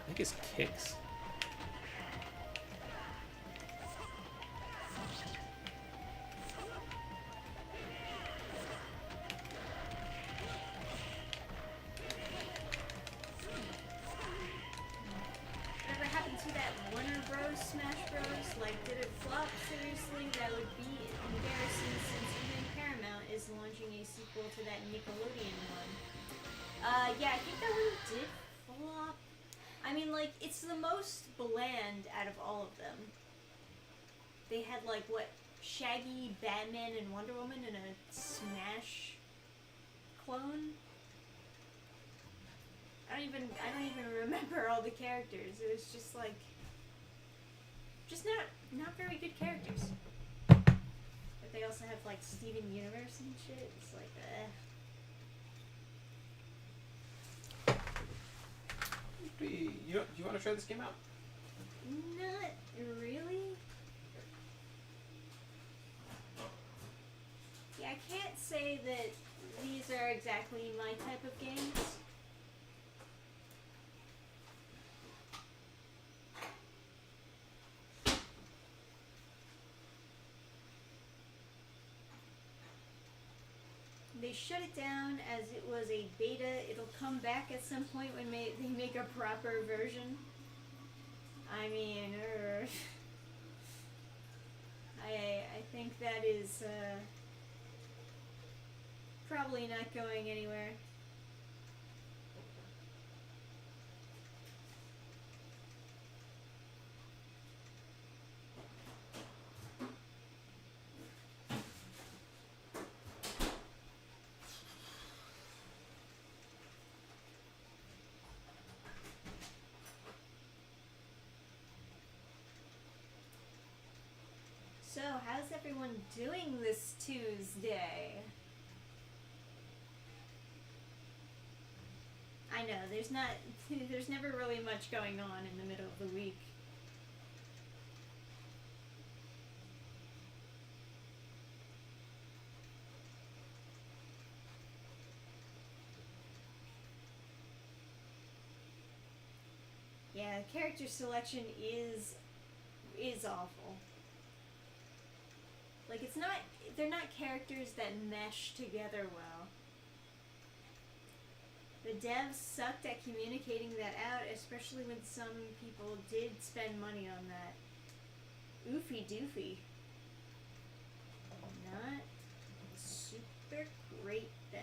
I think his kicks. Whatever happened to that Warner Bros. Smash Bros? Like, did it flop? Seriously, that would be embarrassing since even Paramount is launching a sequel to that Nickelodeon one. Yeah, I think that one did flop. I mean, like, it's the most bland out of all of them. They had, like, what, Shaggy, Batman, and Wonder Woman in a Smash clone? I don't even remember all the characters. It was just like, just not very good characters. But they also have like Steven Universe and shit. It's like, You want to try this game out? not really. Yeah, I can't say that these are exactly my type of games. They shut it down as it was a beta. It'll come back at some point when they make a proper version. I mean, I think that is probably not going anywhere. So, how's everyone doing this Tuesday? I know, there's never really much going on in the middle of the week. Yeah, character selection is awful. Like, they're not characters that mesh together well. The devs sucked at communicating that out, especially when some people did spend money on that. Oofy doofy. Not super great then.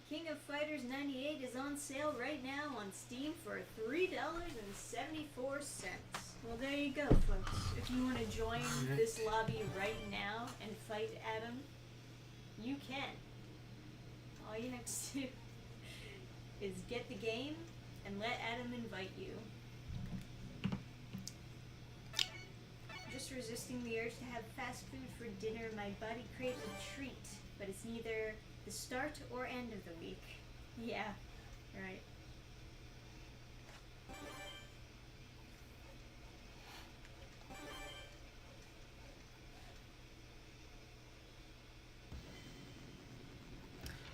King of Fighters 98 is on sale right now on Steam for $3.74. Well, there you go, folks. If you want to join this lobby right now and fight Adam, you can. All you have to do is get the game and let Adam invite you. Just resisting the urge to have fast food for dinner, my body craves a treat, but it's neither the start or end of the week. Yeah, right.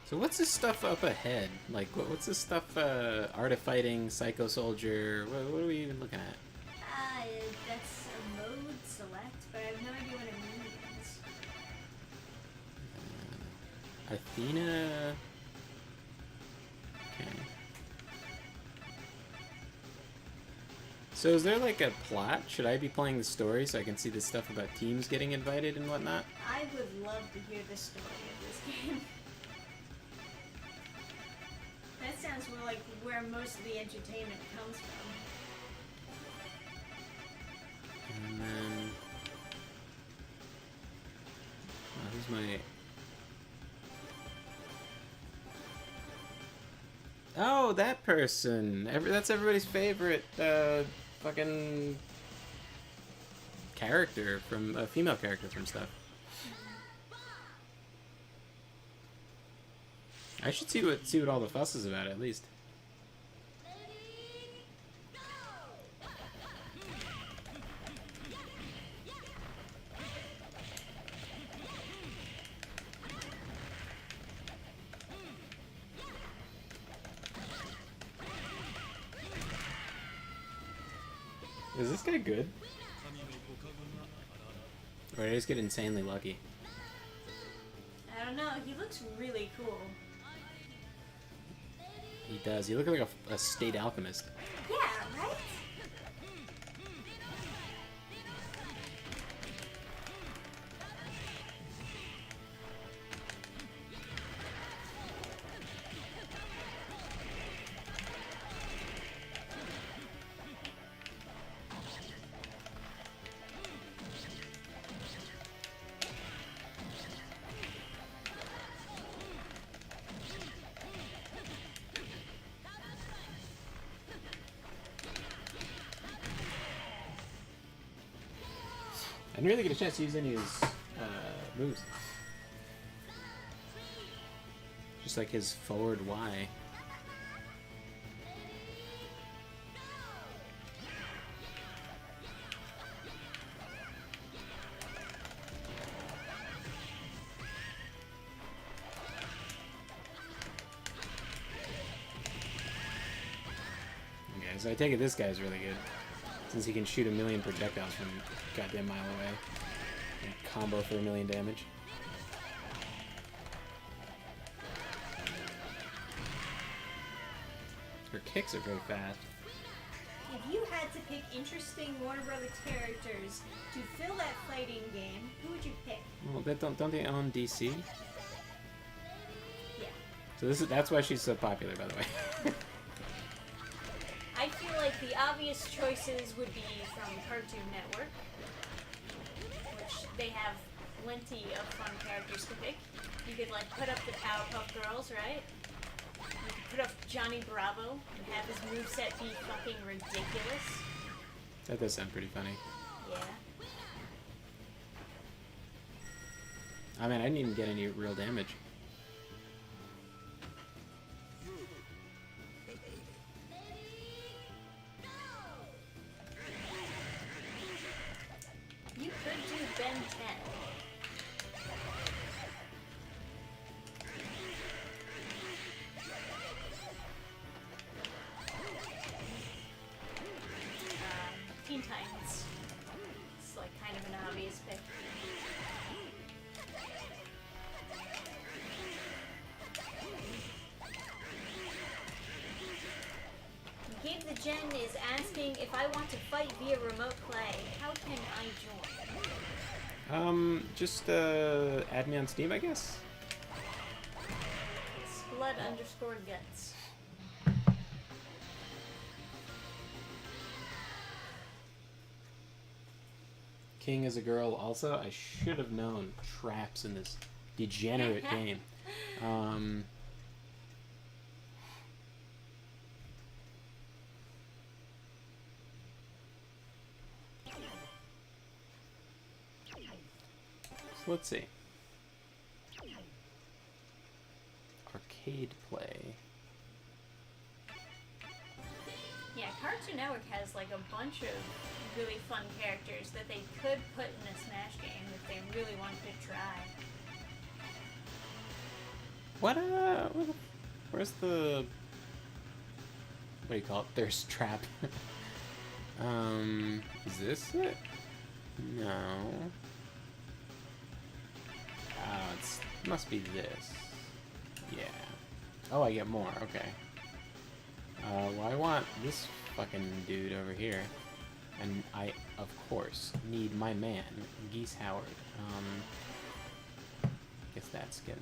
So what's this stuff up ahead? Like, what's this stuff, Art of Fighting, Psycho Soldier, what are we even looking at? That's a mode select, but I have no idea what it means. Athena... Okay. So is there like a plot? Should I be playing the story so I can see the stuff about teams getting invited and whatnot? I would love to hear the story of this game. That sounds more like where most of the entertainment comes from. And then... who's my... Oh, that person! That's everybody's favorite, fucking... character from... a female character from stuff. I should see what all the fuss is about, at least. Is this guy good? Or did I just get insanely lucky? I don't know, he looks really cool. He does. He looks like a state alchemist. Yeah, right? didn't really get a chance to use any of his moves. Just like his forward Y. Okay, so I take it this guy's really good. Since he can shoot 1,000,000 projectiles from a goddamn mile away. And combo for 1,000,000 damage. Her kicks are very fast. If you had to pick interesting Warner Brothers characters to fill that fighting game, who would you pick? Well, don't they own DC? Yeah. So that's why she's so popular, by the way. I feel like the obvious choices would be from Cartoon Network, which they have plenty of fun characters to pick. You could like put up the Powerpuff Girls, right? You could put up Johnny Bravo and have his moveset be fucking ridiculous. That does sound pretty funny. Yeah. I mean, I didn't even get any real damage. You could do Ben 10. Teen Titans. It's like kind of an obvious pick. Gabe the Gen is asking if I want to fight via remote play. How can I join? Just add me on Steam, I guess. It's blood_guts. King is a girl also. I should have known traps in this degenerate game. So let's see. Arcade play. Yeah, Cartoon Network has like a bunch of really fun characters that they could put in a Smash game if they really wanted to try. Where's the... What do you call it? Thirst trap. Is this it? No. It must be this. Yeah. Oh, I get more. Okay. Well, I want this fucking dude over here. And I, of course, need my man, Geese Howard. Guess that skin.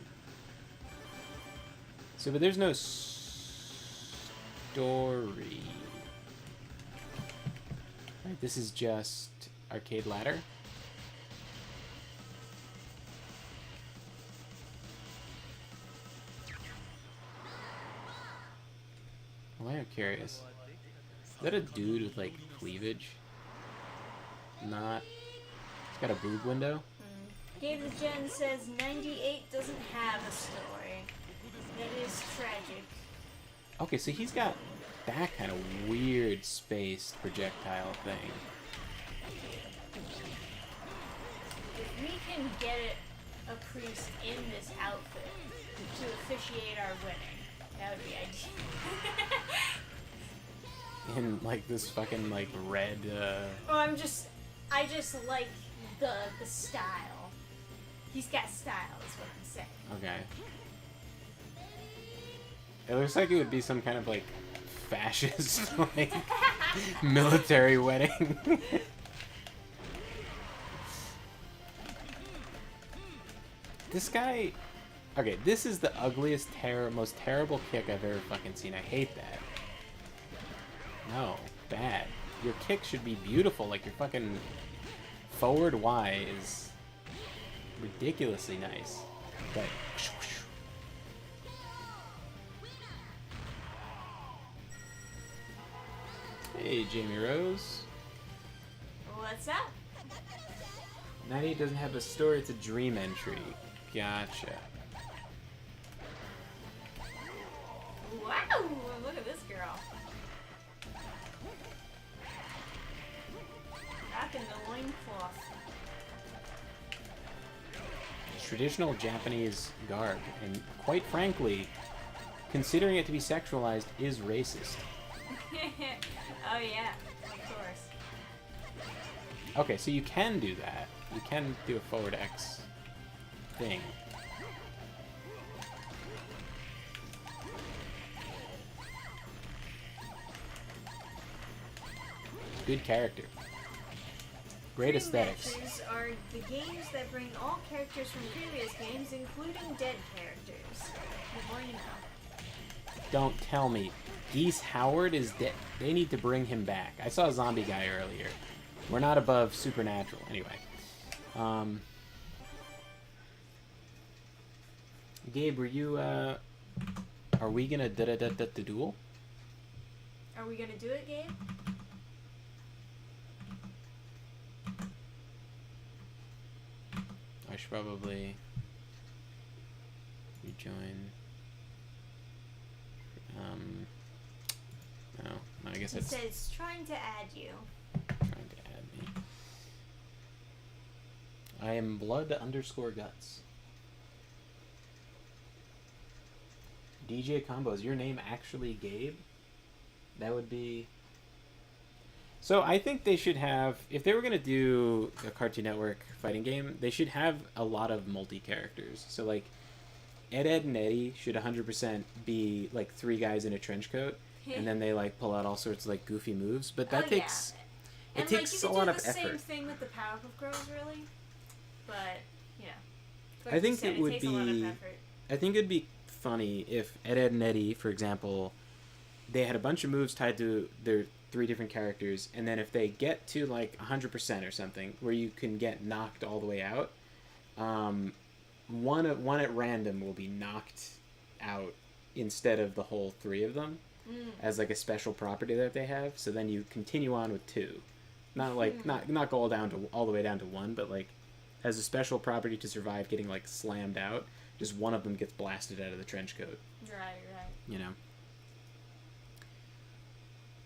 So, but there's no story. Right, this is just arcade ladder. Well, I am curious. Is that a dude with, like, cleavage? Not. He's got a boob window? Gabe the Gen says 98 doesn't have a story. That is tragic. Okay, so he's got that kind of weird spaced projectile thing. If we can get a priest in this outfit to officiate our wedding, that would be ideal. In, like, this fucking, like, red, Oh, I just like the style. He's got style, is what I'm saying. Okay. It looks like it would be some kind of, like, fascist, like, military wedding. This guy... Okay, this is the ugliest, most terrible kick I've ever fucking seen. I hate that. No, bad. Your kick should be beautiful, like your fucking forward Y is ridiculously nice. But... Hey, Jamie Rose. What's up? 98 doesn't have a store, it's a dream entry. Gotcha. Wow! Look at this girl. Rocking the loincloth. Traditional Japanese garb, and quite frankly, considering it to be sexualized is racist. Oh yeah, of course. Okay, so you can do that. You can do a forward X thing. Good character. Great aesthetics. Matchers are the games that bring all characters from previous games, including dead characters. The more you know. Don't tell me. Geese Howard is dead. They need to bring him back. I saw a zombie guy earlier. We're not above supernatural. Anyway. Gabe, were you, are we gonna duel? Are we gonna do it, Gabe? I should probably rejoin. No, I guess It it's says trying to add you. trying to add me. I am blood_guts. DJ Combo, is your name actually Gabe? That would be... So I think they should have, if they were going to do a Cartoon Network fighting game, they should have a lot of multi-characters. So like, Ed, Edd, and Eddy should 100% be like 3 guys in a trench coat, and then they like pull out all sorts of like goofy moves. But that takes, yeah. it takes a lot of effort. And like, you could do the effort. same thing with the Powerpuff Girls, really. But, you know. Like I think you said, it would takes a lot of be, effort. I think it'd be funny if Ed, Edd, and Eddy, for example, they had a bunch of moves tied to their 3 different characters, and then if they get to like 100% or something, where you can get knocked all the way out, one at random will be knocked out instead of the whole 3 of them as like a special property that they have. So then you continue on with 2, not like not go all the way down to 1, but like as a special property to survive getting like slammed out. Just one of them gets blasted out of the trench coat. Right. You know.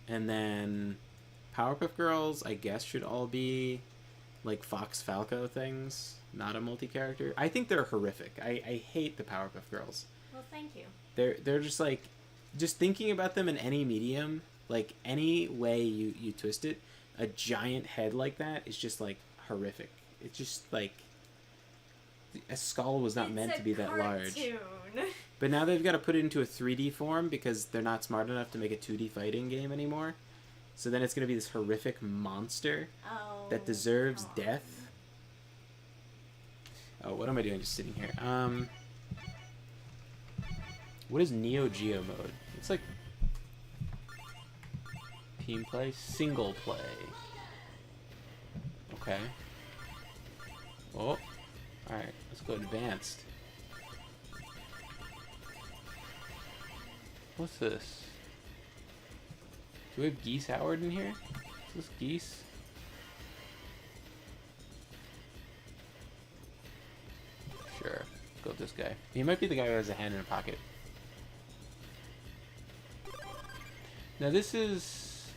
And then Powerpuff Girls, I guess, should all be like Fox Falco things, not a multi-character. I think they're horrific. I hate the Powerpuff Girls. Well, thank you. They're just like, just thinking about them in any medium, like any way you twist it, a giant head like that is just like horrific. It's just like, a skull was not meant to be that large. But now they've got to put it into a 3D form because they're not smart enough to make a 2D fighting game anymore. So then it's going to be this horrific monster that deserves death. Oh, what am I doing just sitting here? What is Neo Geo mode? It's like team play, single play. Okay. Oh, alright, let's go advanced. What's this? Do we have Geese Howard in here? Is this Geese? Sure. Let's go with this guy. He might be the guy who has a hand in a pocket. Now this is...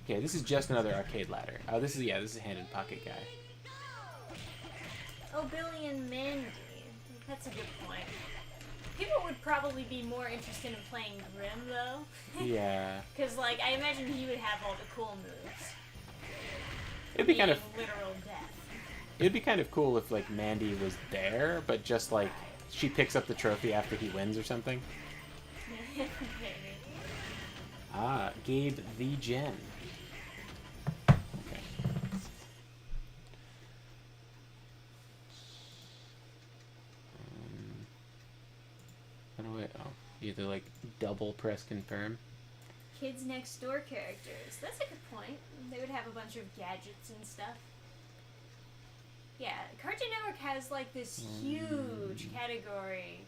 Okay, this is just another arcade ladder. Oh, this is a hand in pocket guy. Oh, Billy and Mandy. That's a good point. People would probably be more interested in playing Grim, though. Yeah. Because, like, I imagine he would have all the cool moves. It'd be kind of... literal death. It'd be kind of cool if, like, Mandy was there, but just, like, she picks up the trophy after he wins or something. Maybe. Ah, Gabe the Gen. Okay. How do I... Oh, you have to, like, double press confirm. Kids Next Door characters. That's a good point. They would have a bunch of gadgets and stuff. Yeah, Cartoon Network has, like, this huge category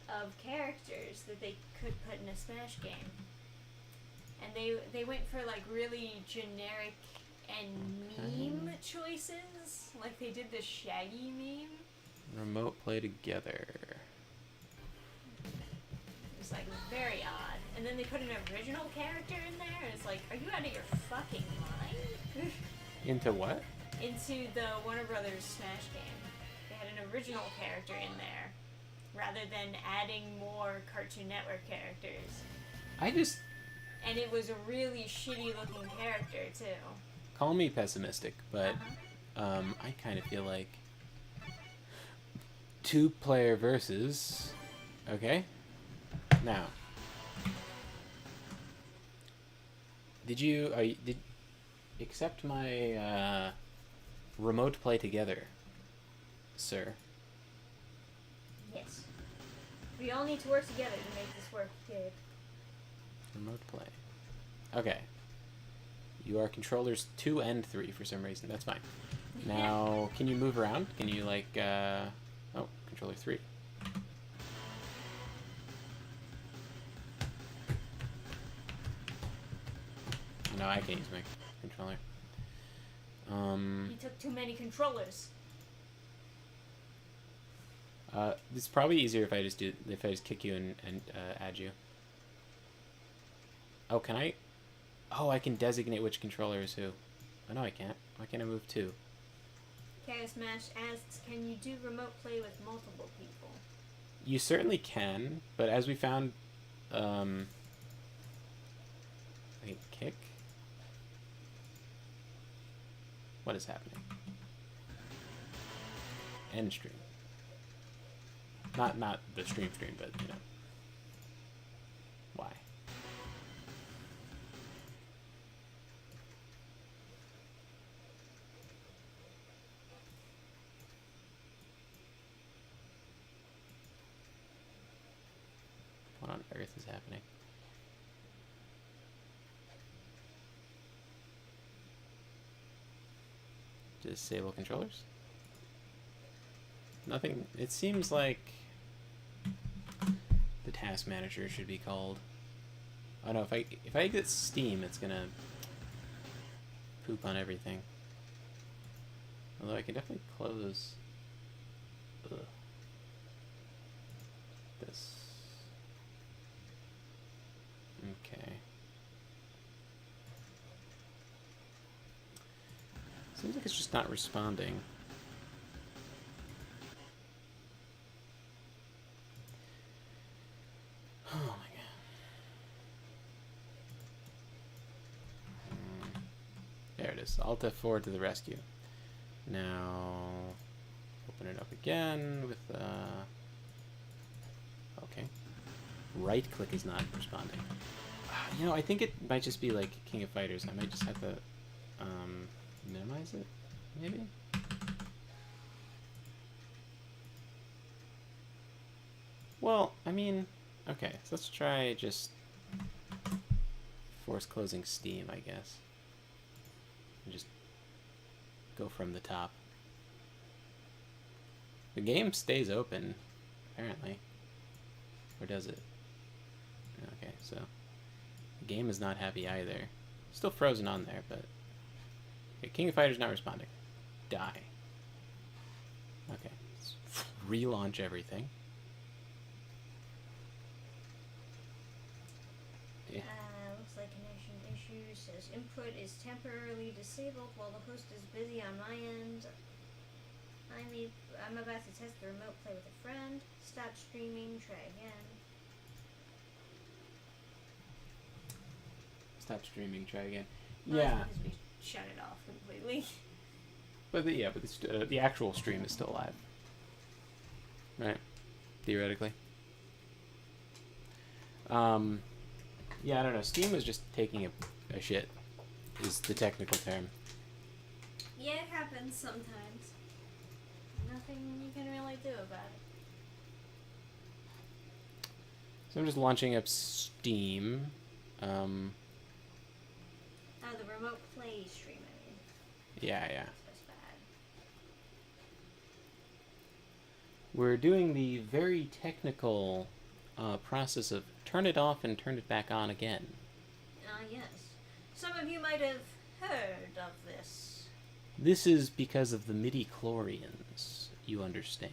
of characters that they could put in a Smash game. And they went for, like, really generic and meme choices. Like they did the Shaggy meme. Remote play together. It was like very odd. And then they put an original character in there, and it's like, are you out of your fucking mind? Into what? Into the Warner Brothers Smash game. They had an original character in there, rather than adding more Cartoon Network characters. And it was a really shitty looking character, too. Call me pessimistic, but I kind of feel like 2-player versus. Okay? Now. Did accept my remote play together, sir? Yes. We all need to work together to make this work good. Remote play. Okay. You are controllers 2 and 3 for some reason. That's fine. Now, can you move around? Can you, like, oh, controller 3. No, I can't use my controller. You took too many controllers. It's probably easier if I just kick you and add you. Oh, can I? Oh, I can designate which controller is who. Oh, no, I can't. Why can't I move 2? Chaos Smash asks, can you do remote play with multiple people? You certainly can, but as we found, wait, kick? What is happening? End stream. Not the stream, but, you know. Why? What on earth is happening? Disable controllers? Nothing. It seems like the task manager should be called. Oh no, if I exit Steam, it's gonna poop on everything. Although I can definitely close this. Okay. Seems like it's just not responding. Oh my god. There it is. Alt F4 to the rescue. Now, open it up again with, okay. Right click is not responding. You know, I think it might just be like King of Fighters. I might just have to, minimize it, maybe? Well, I mean, okay, so let's try just force closing Steam, I guess. And just go from the top. The game stays open, apparently. Or does it? Okay, so the game is not happy either. Still frozen on there, but okay, King of Fighters not responding. Die. Okay, let's relaunch everything. Yeah. Looks like connection issues. Says input is temporarily disabled while the host is busy on my end. I'm about to test the remote play with a friend. Stop streaming. Try again. Stop streaming. Try again. Well, Yeah. that's because we shut it off completely. But the actual stream is still live, right? Theoretically. Yeah, I don't know. Steam is just taking a shit, is the technical term. Yeah, it happens sometimes. Nothing you can really do about it. So I'm just launching up Steam. Oh, the remote play stream, I mean. Yeah. That's bad. We're doing the very technical process of turn it off and turn it back on again. Yes. Some of you might have heard of this. This is because of the midi-chlorians, you understand.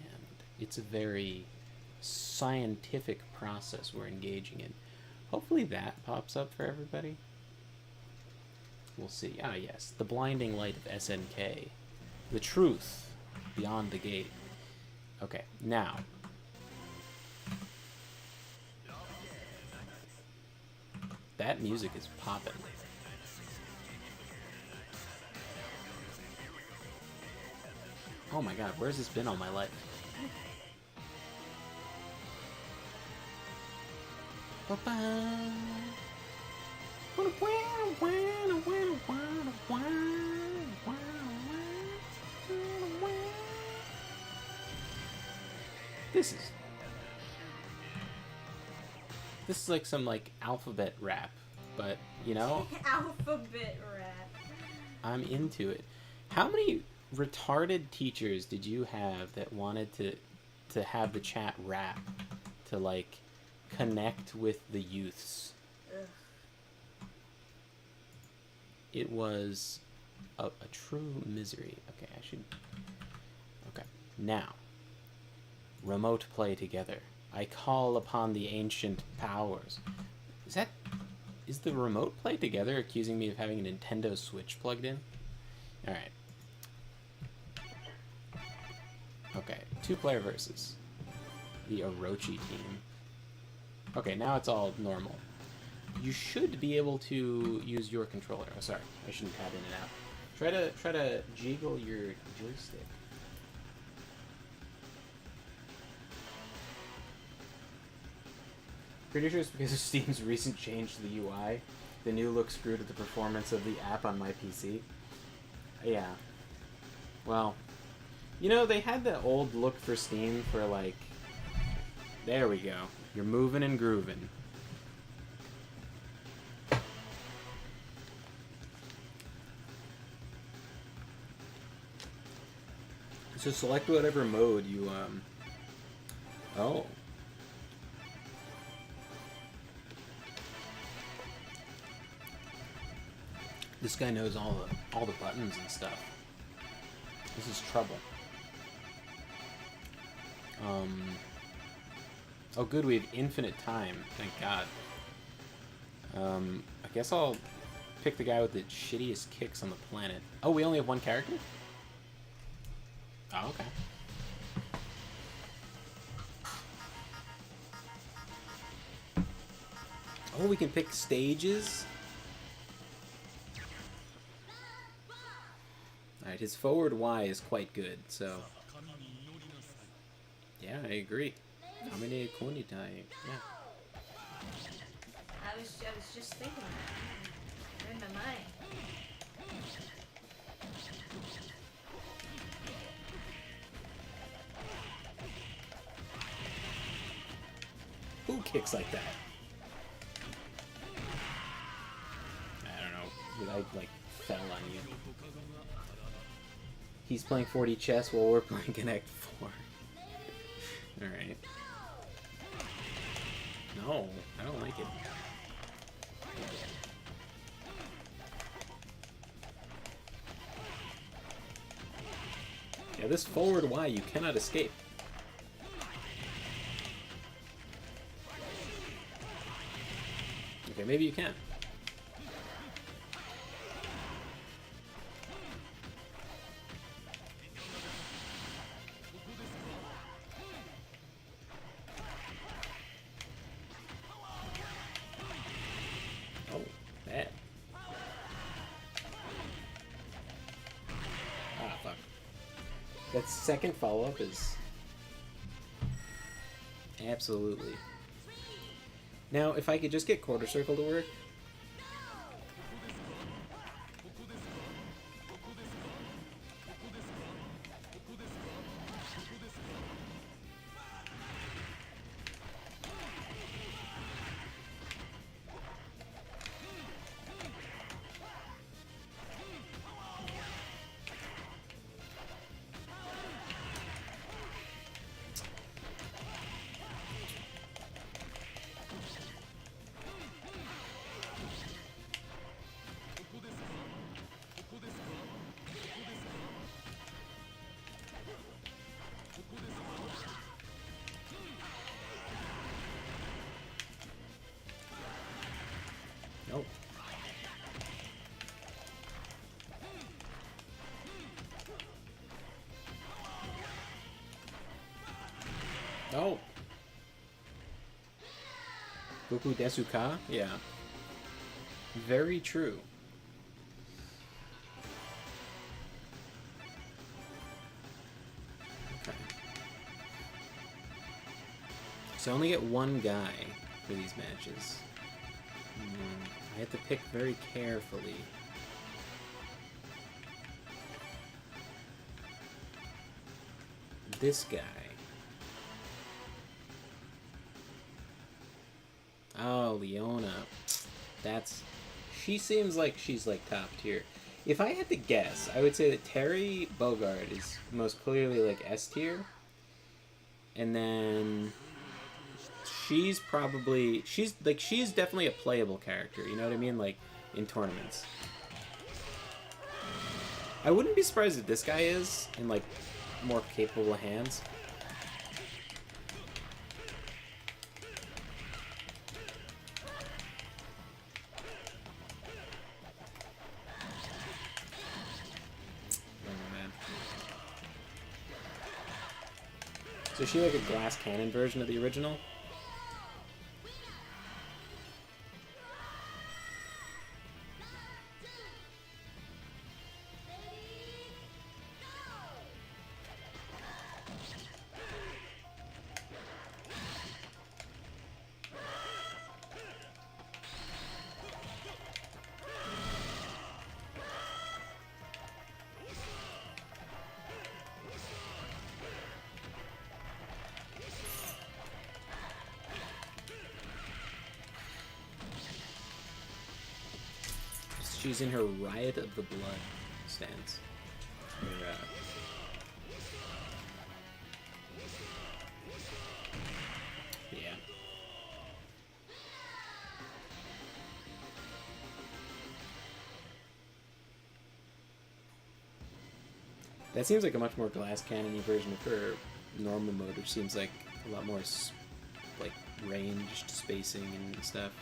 It's a very scientific process we're engaging in. Hopefully that pops up for everybody. We'll see. Ah, yes. The blinding light of SNK. The truth beyond the gate. Okay, now. That music is popping. Oh my god, where's this been all my life? This is like some like alphabet rap, but you know, Alphabet rap. I'm into it. How many retarded teachers did you have that wanted to have the chat rap to like connect with the youths? Ugh. It was a true misery. Okay, I should. Okay, now remote play together. I call upon the ancient powers. Is the remote play together accusing me of having a Nintendo Switch plugged in? Alright. Okay, 2-player versus the Orochi team. Okay, now it's all normal. You should be able to use your controller. Oh, sorry, I shouldn't tab in and out. Try to jiggle your joystick. Pretty sure it's because of Steam's recent change to the UI. The new look screwed with the performance of the app on my PC. Yeah. Well, you know, they had the old look for Steam for like... There we go. You're moving and grooving. So select whatever mode you, Oh. This guy knows all the buttons and stuff. This is trouble. Oh good, we have infinite time, thank God. I guess I'll pick the guy with the shittiest kicks on the planet. Oh, we only have one character? Oh, okay. Oh, we can pick stages? Alright, his forward Y is quite good, so... Yeah, I agree. Kamine Konitai, yeah. I was just thinking that. In my mind. Who kicks like that? I don't know. I, like, fell on you. He's playing 4D chess while we're playing Connect 4. Alright. No, I don't like it. Yeah, this forward Y you cannot escape. Okay, maybe you can. Oh, that. Ah, fuck. That second follow-up is... Absolutely. Now, if I could just get quarter circle to work. Oh. Goku Desuka? Yeah. Very true. Okay. So I only get one guy for these matches. I have to pick very carefully. This guy. Oh, Leona. She seems like she's like top tier. If I had to guess, I would say that Terry Bogard is most clearly like S tier. And then she's definitely a playable character, you know what I mean? Like in tournaments. I wouldn't be surprised if this guy is in like more capable hands. So is she like a glass cannon version of the original? She's in her Riot of the Blood stance. Yeah. That seems like a much more glass cannon-y version of her normal mode, which seems like a lot more like ranged spacing and stuff.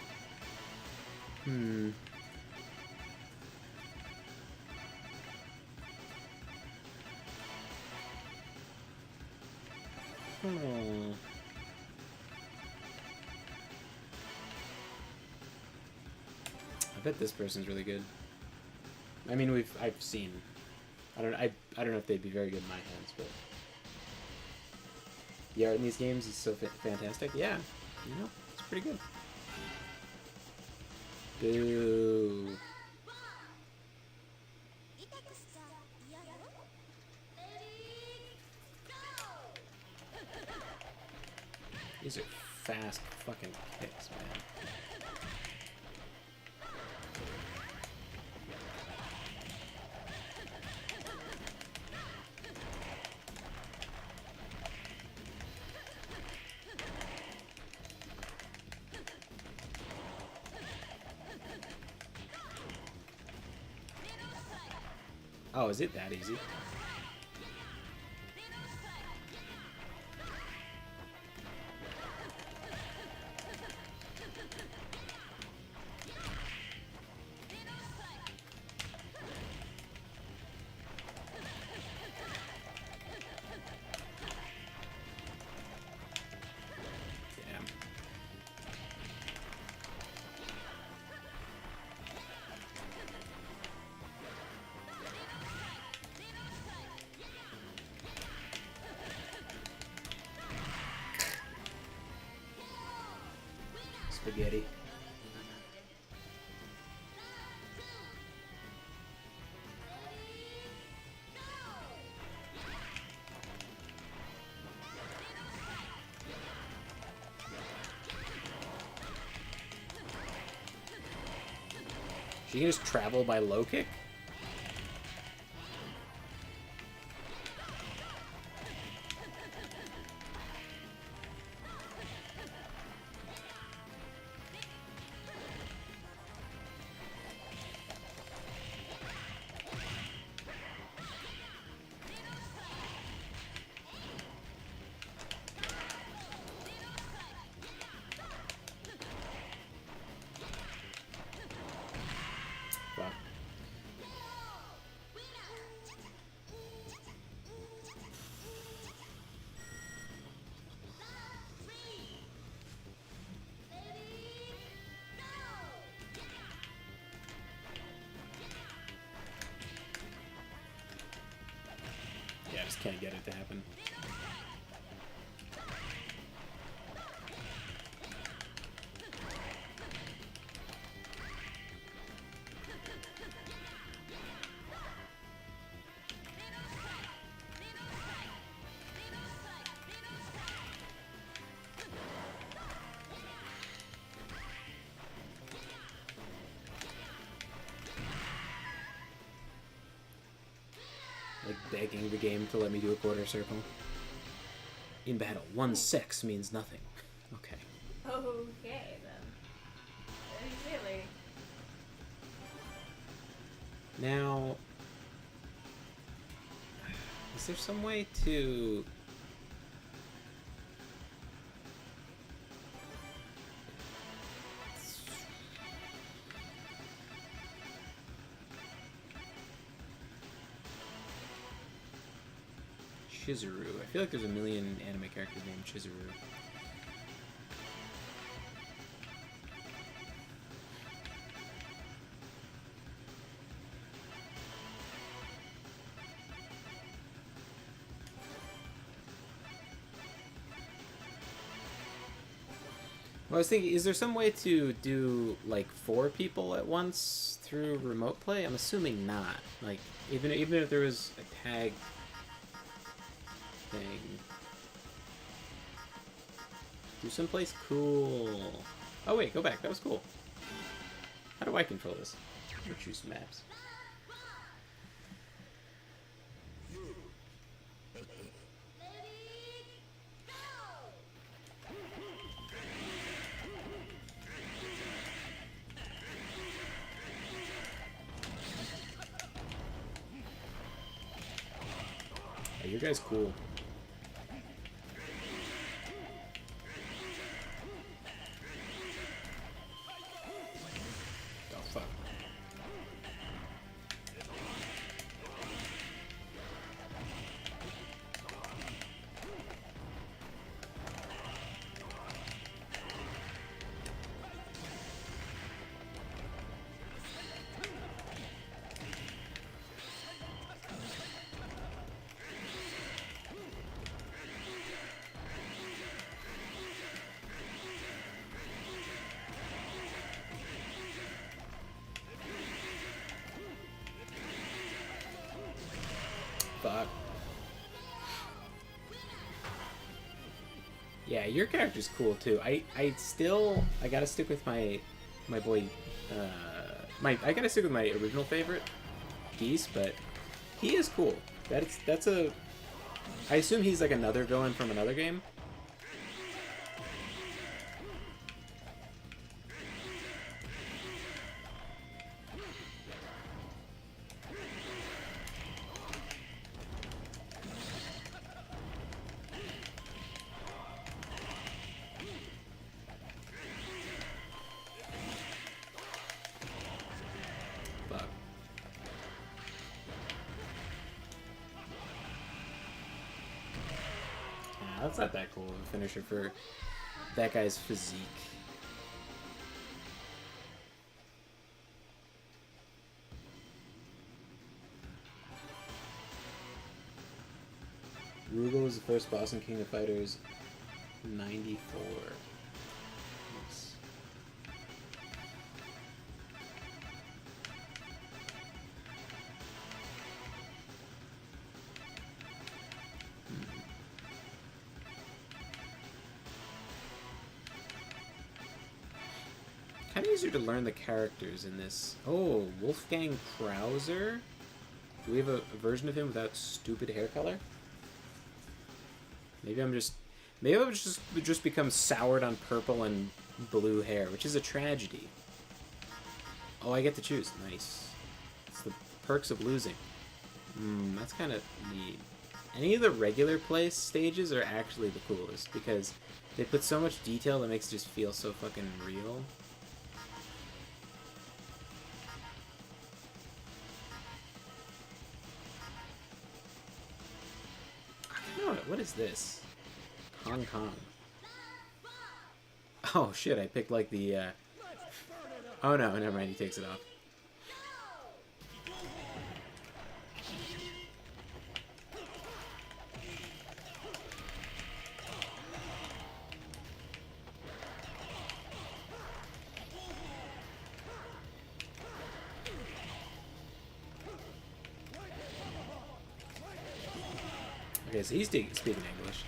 I bet this person's really good. I mean, I've seen. I don't know if they'd be very good in my hands, but the art in these games is so fantastic. Yeah, you know, it's pretty good. Boo. These are fast fucking kicks, man. Oh, is it that easy? Damn. Spaghetti. She can just travel by low kick? Fuck. can't get it to happen. Like begging the game to let me do a quarter circle. In battle, 1-6 means nothing. Okay. Okay, then. Very silly. Now, is there some way to... Chizuru. I feel like there's a million anime characters named Chizuru. Well, I was thinking, is there some way to do like 4 people at once through remote play? I'm assuming not. Like even if there was a tag thing. Do someplace cool. Oh wait, go back. That was cool. How do I control this? Or choose maps. Oh, your guy's cool. Oh fuck. Fuck. Yeah, your character's cool too. I gotta stick with my boy. I gotta stick with my original favorite, Geese, but he is cool. That's a. I assume he's like another villain from another game. Fuck. That's not that cool of a finisher for that guy's physique. Rugal was the first boss in King of Fighters 94. Nice. Kind of easier to learn the characters in this. Oh, Wolfgang Krauser? Do we have a version of him without stupid hair color? Maybe I've just become soured on purple and blue hair, which is a tragedy. Oh, I get to choose. Nice. It's the perks of losing. That's kind of neat. Any of the regular play stages are actually the coolest because they put so much detail that makes it just feel so fucking real. What is this? Hong Kong. Oh shit, I picked like the Oh no, never mind, he takes it off. Okay, so he's speaking English.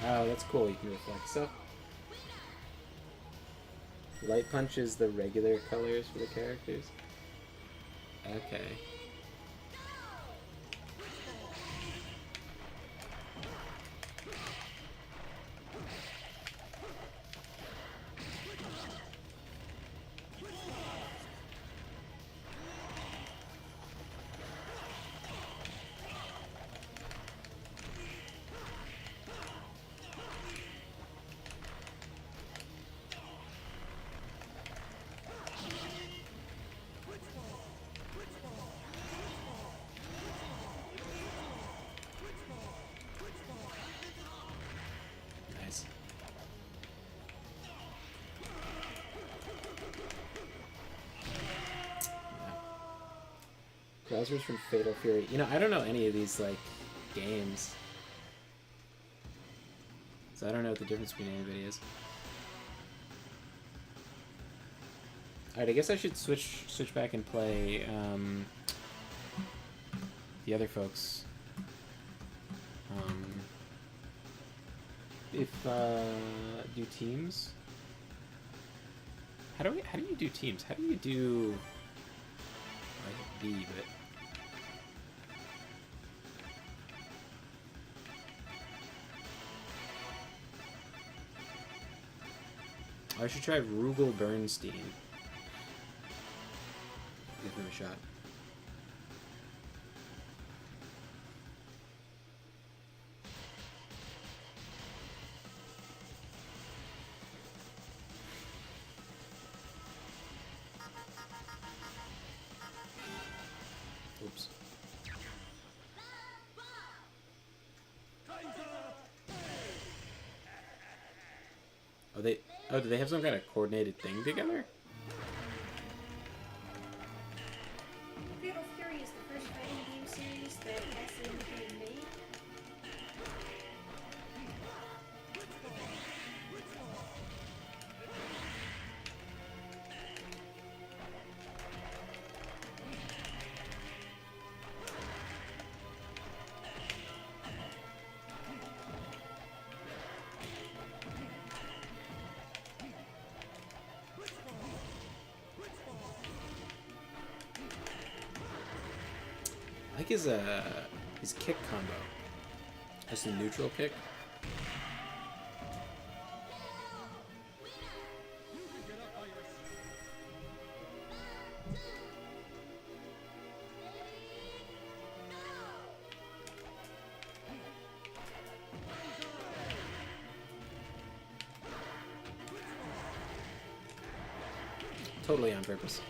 Oh, that's cool. You can reflect stuff. Light punch is the regular colors for the characters. Okay. Nice. Browsers from Fatal Fury. You know, I don't know any of these, like, games. So I don't know what the difference between anybody is. Alright, I guess I should switch back and play the other folks. Do teams? How do you do teams? How do you do like B, but I should try Rugal Bernstein. Give him a shot. Oops. Do they have some kind of coordinated thing together? Fatal Fury is the first fighting game series that SNK made. I like his kick combo. Just a neutral kick. Totally on purpose.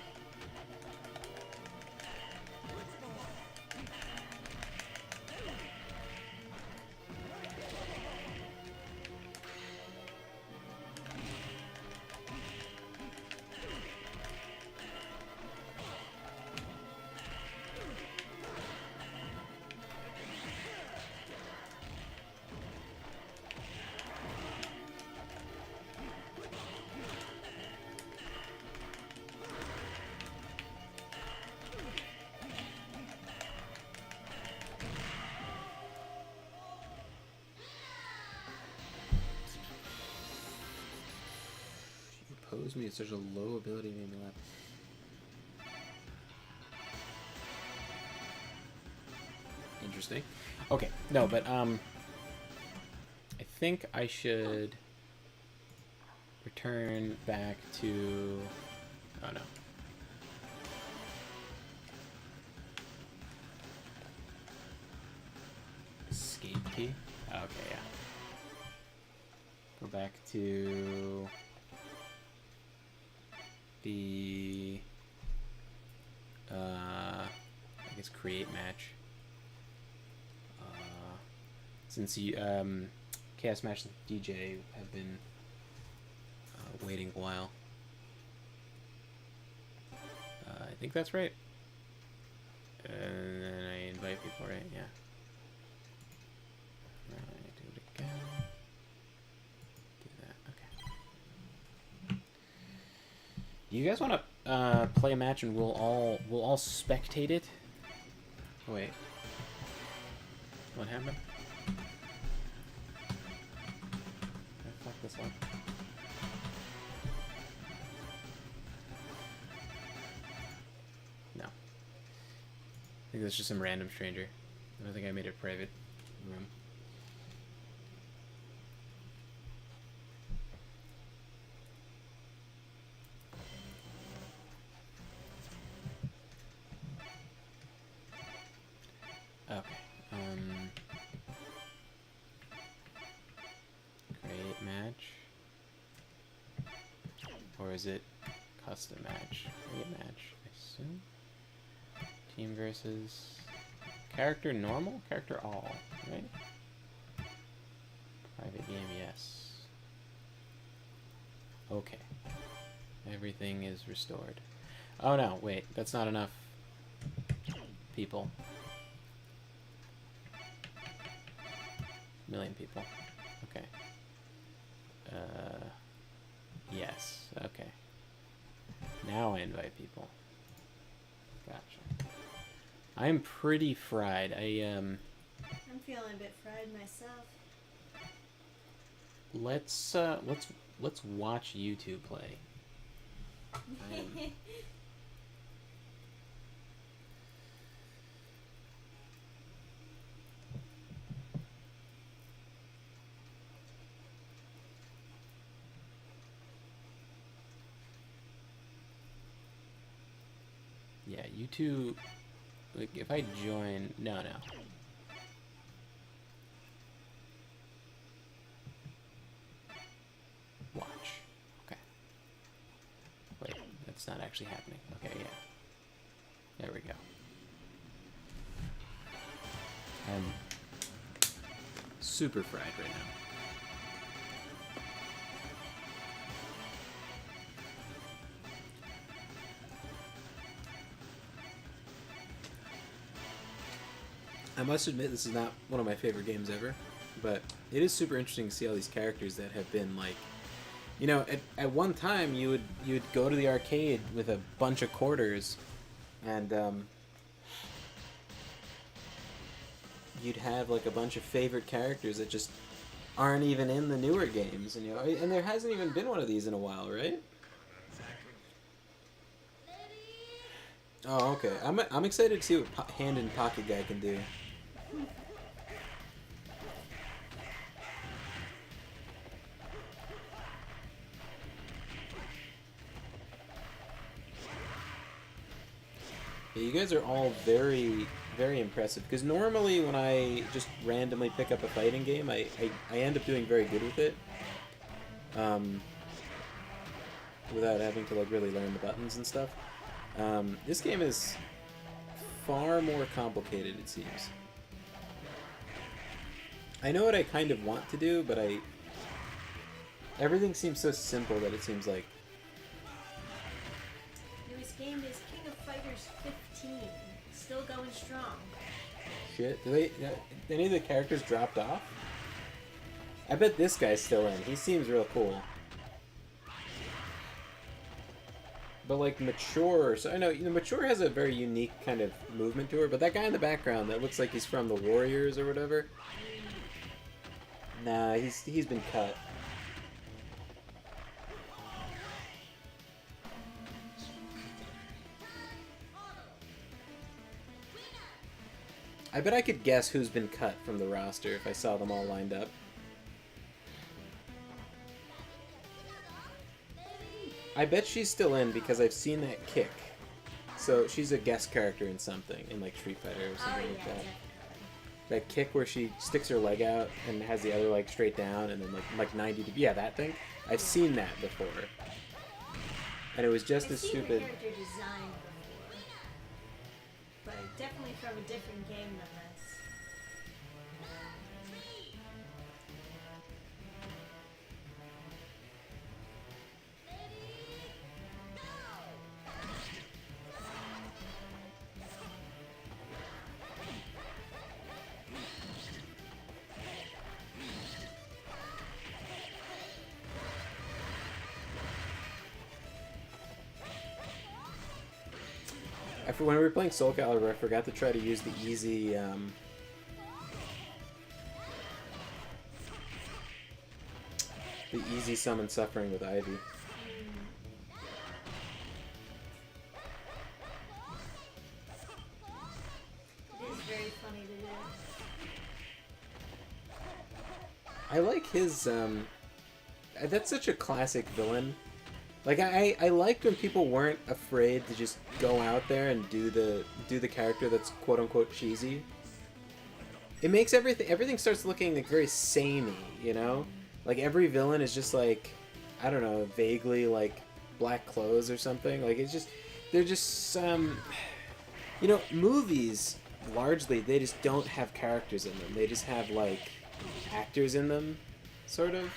Me at such a low ability made me laugh. Interesting. Okay, no, but I think I should return back to. Oh no. Escape key. Okay, yeah. Go back to. The I guess create match. Since you Chaos Match and DJ have been waiting a while. I think that's right. And then I invite people, right? Yeah. Right, do it again. Do that. Okay. Do you guys want to play a match and we'll all spectate it? Wait. What happened? Did I fuck this up? No. I think that's just some random stranger. I don't think I made a private room. Okay. Create match. Or is it custom match? Create match, I assume. Team versus character normal? Character all, right? Private game, yes. Okay. Everything is restored. Oh no, wait, that's not enough people. Million people. Okay. Yes, okay. Now I invite people. Gotcha. I'm pretty fried. I'm feeling a bit fried myself. Let's watch YouTube play. Yeah, YouTube. Like, if I join, no. Watch. Okay. Wait, that's not actually happening. Okay, yeah. There we go. I'm super fried right now. I must admit this is not one of my favorite games ever, but it is super interesting to see all these characters that have been like, you know, at one time you'd go to the arcade with a bunch of quarters, and you'd have like a bunch of favorite characters that just aren't even in the newer games, and and there hasn't even been one of these in a while, right? Oh, okay. I'm excited to see what Hand and Pocket Guy can do. Yeah, you guys are all very, very impressive. Because normally when I just randomly pick up a fighting game, I end up doing very good with it. Without having to like really learn the buttons and stuff. This game is far more complicated, it seems. I know what I kind of want to do, but everything seems so simple that it seems like... Newest game is King of Fighters 15. Still going strong. Shit. Do any of the characters dropped off? I bet this guy's still in. He seems real cool. But like Mature, so I know Mature has a very unique kind of movement to her. But that guy in the background that looks like he's from the Warriors or whatever. Nah, he's been cut. I bet I could guess who's been cut from the roster if I saw them all lined up. I bet she's still in because I've seen that kick. So she's a guest character in something, in like Street Fighter or something like that. Definitely. That kick where she sticks her leg out and has the other leg straight down and then like 90 degrees. Yeah, that thing. I've seen that before. And it was just as stupid. I've seen the character design before. But definitely from a different game than this. When we were playing Soul Calibur, I forgot to try to use the easy summon Suffering with Ivy. It is very funny to do. I like his, that's such a classic villain. Like, I liked when people weren't afraid to just go out there and do the character that's quote-unquote cheesy. It makes everything starts looking like very samey, you know? Like, every villain is just like, I don't know, vaguely like black clothes or something. Like, it's just, they're just, you know, movies, largely, they just don't have characters in them. They just have, like, actors in them, sort of.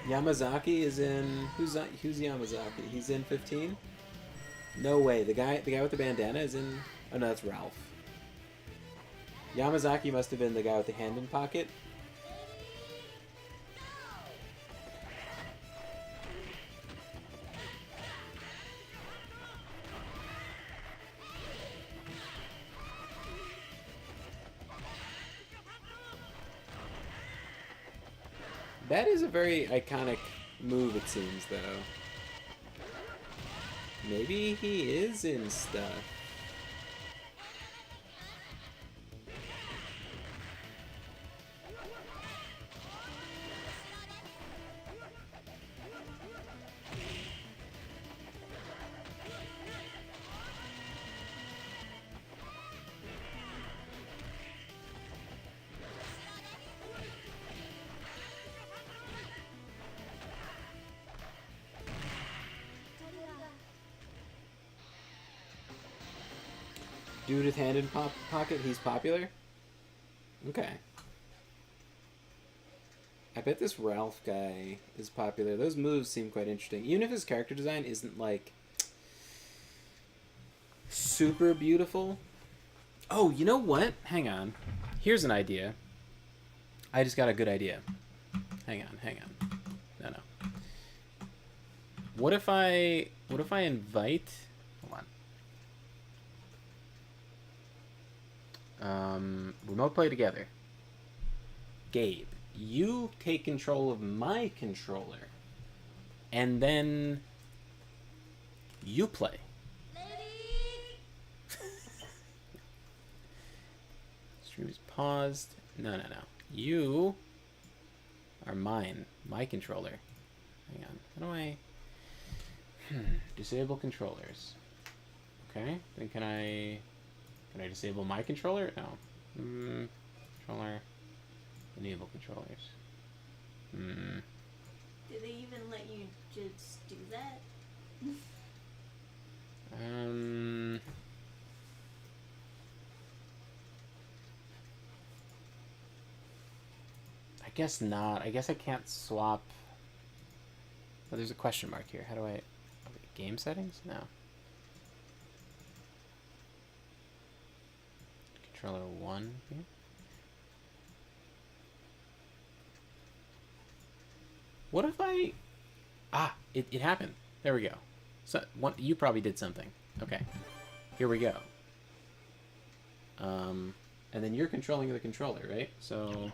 Yamazaki is in... Who's Yamazaki? He's in 15? No way. The guy with the bandana is in... Oh, no, that's Ralph. Yamazaki must have been the guy with the hand in pocket. That is a very iconic move, it seems, though. Maybe he is in stuff. Dude with hand in pocket, he's popular? Okay. I bet this Ralph guy is popular. Those moves seem quite interesting. Even if his character design isn't, like, super beautiful. Oh, you know what? Hang on. Here's an idea. I just got a good idea. Hang on. No. What if I invite... Hold on. Remote play together. Gabe, you take control of my controller, and then you play. Stream is paused. No. You are mine. My controller. Hang on. How do I... Disable controllers. Okay. Then can I disable my controller? No. Controller. Enable controllers. Do they even let you just do that? I guess not. I guess I can't swap. Oh, there's a question mark here. How do I... Game settings? No. Controller 1 here. What if I... It happened. There we go. So, you probably did something. Okay. Here we go. And then you're controlling the controller, right? So...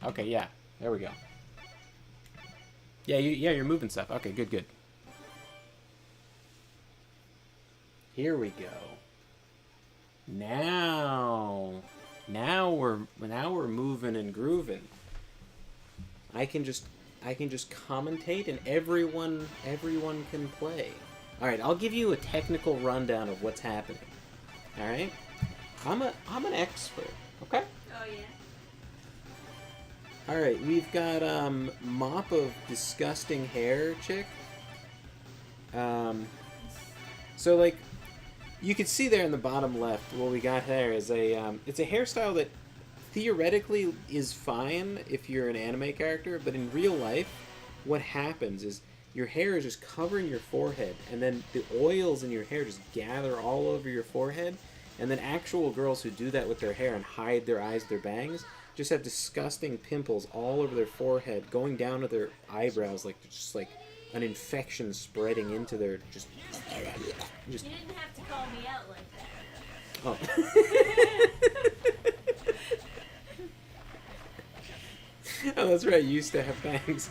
Okay, yeah. There we go. Yeah, you're moving stuff. Okay, good. Here we go. Now we're moving and grooving. I can just commentate and everyone can play. All right, I'll give you a technical rundown of what's happening. All right? I'm an expert, okay? Oh yeah. All right, we've got Mop of Disgusting Hair Chick. So like you can see there in the bottom left, what we got there is it's a hairstyle that theoretically is fine if you're an anime character, but in real life, what happens is your hair is just covering your forehead, and then the oils in your hair just gather all over your forehead, and then actual girls who do that with their hair and hide their eyes, their bangs, just have disgusting pimples all over their forehead, going down to their eyebrows, like just like an infection spreading into their just. You didn't have to call me out like that. Oh. Oh, that's right. You used to have bangs.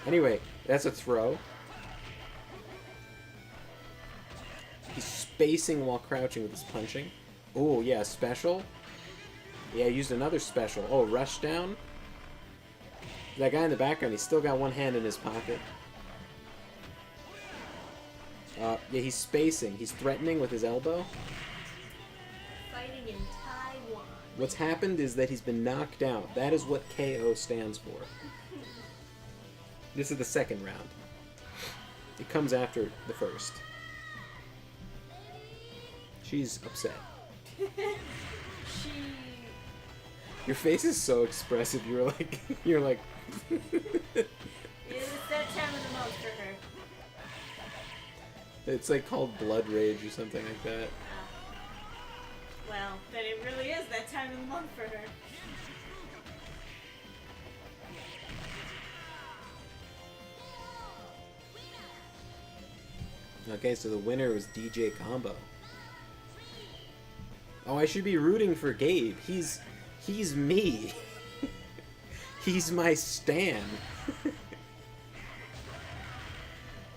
Anyway, that's a throw. He's spacing while crouching with his punching. Oh, yeah, special. Yeah, used another special. Oh, rush down. That guy in the background, he's still got one hand in his pocket. Yeah, he's spacing. He's threatening with his elbow. Fighting in Taiwan. What's happened is that he's been knocked out. That is what KO stands for. This is the second round. It comes after the first. She's upset. She... Your face is so expressive. You're like... It's that time of the month for her. It's like called blood rage or something like that. Well, then it really is that time of the month for her. Okay, so the winner was DJ Combo. Oh, I should be rooting for Gabe. He's me. He's my stan.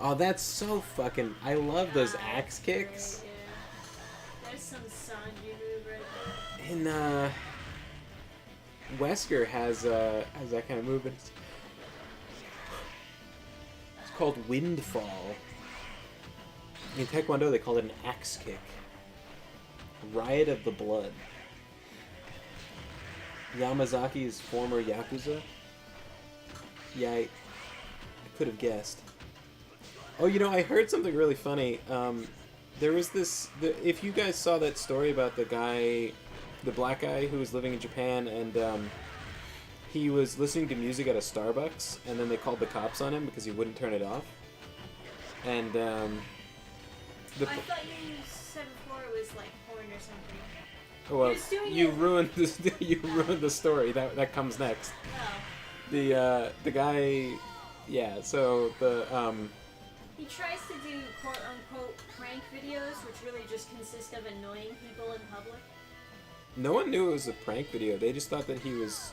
Oh, that's so fucking... I love those axe kicks. Great, yeah. There's some Sanji move right there. And, Wesker has that kind of movement. It's called Windfall. In Taekwondo, they call it an axe kick. Riot of the Blood. Yamazaki's former Yakuza. Yeah, I could have guessed. Oh, you know, I heard something really funny. There was this... if you guys saw that story about the guy... the black guy who was living in Japan, and he was listening to music at a Starbucks, and then they called the cops on him because he wouldn't turn it off. And, I thought you said before it was like porn or something. well, He was doing you it- ruined this. You ruined the story. That comes next. No. The guy, yeah. So the He tries to do quote-unquote prank videos, which really just consist of annoying people in public. no one knew it was a prank video. They just thought that he was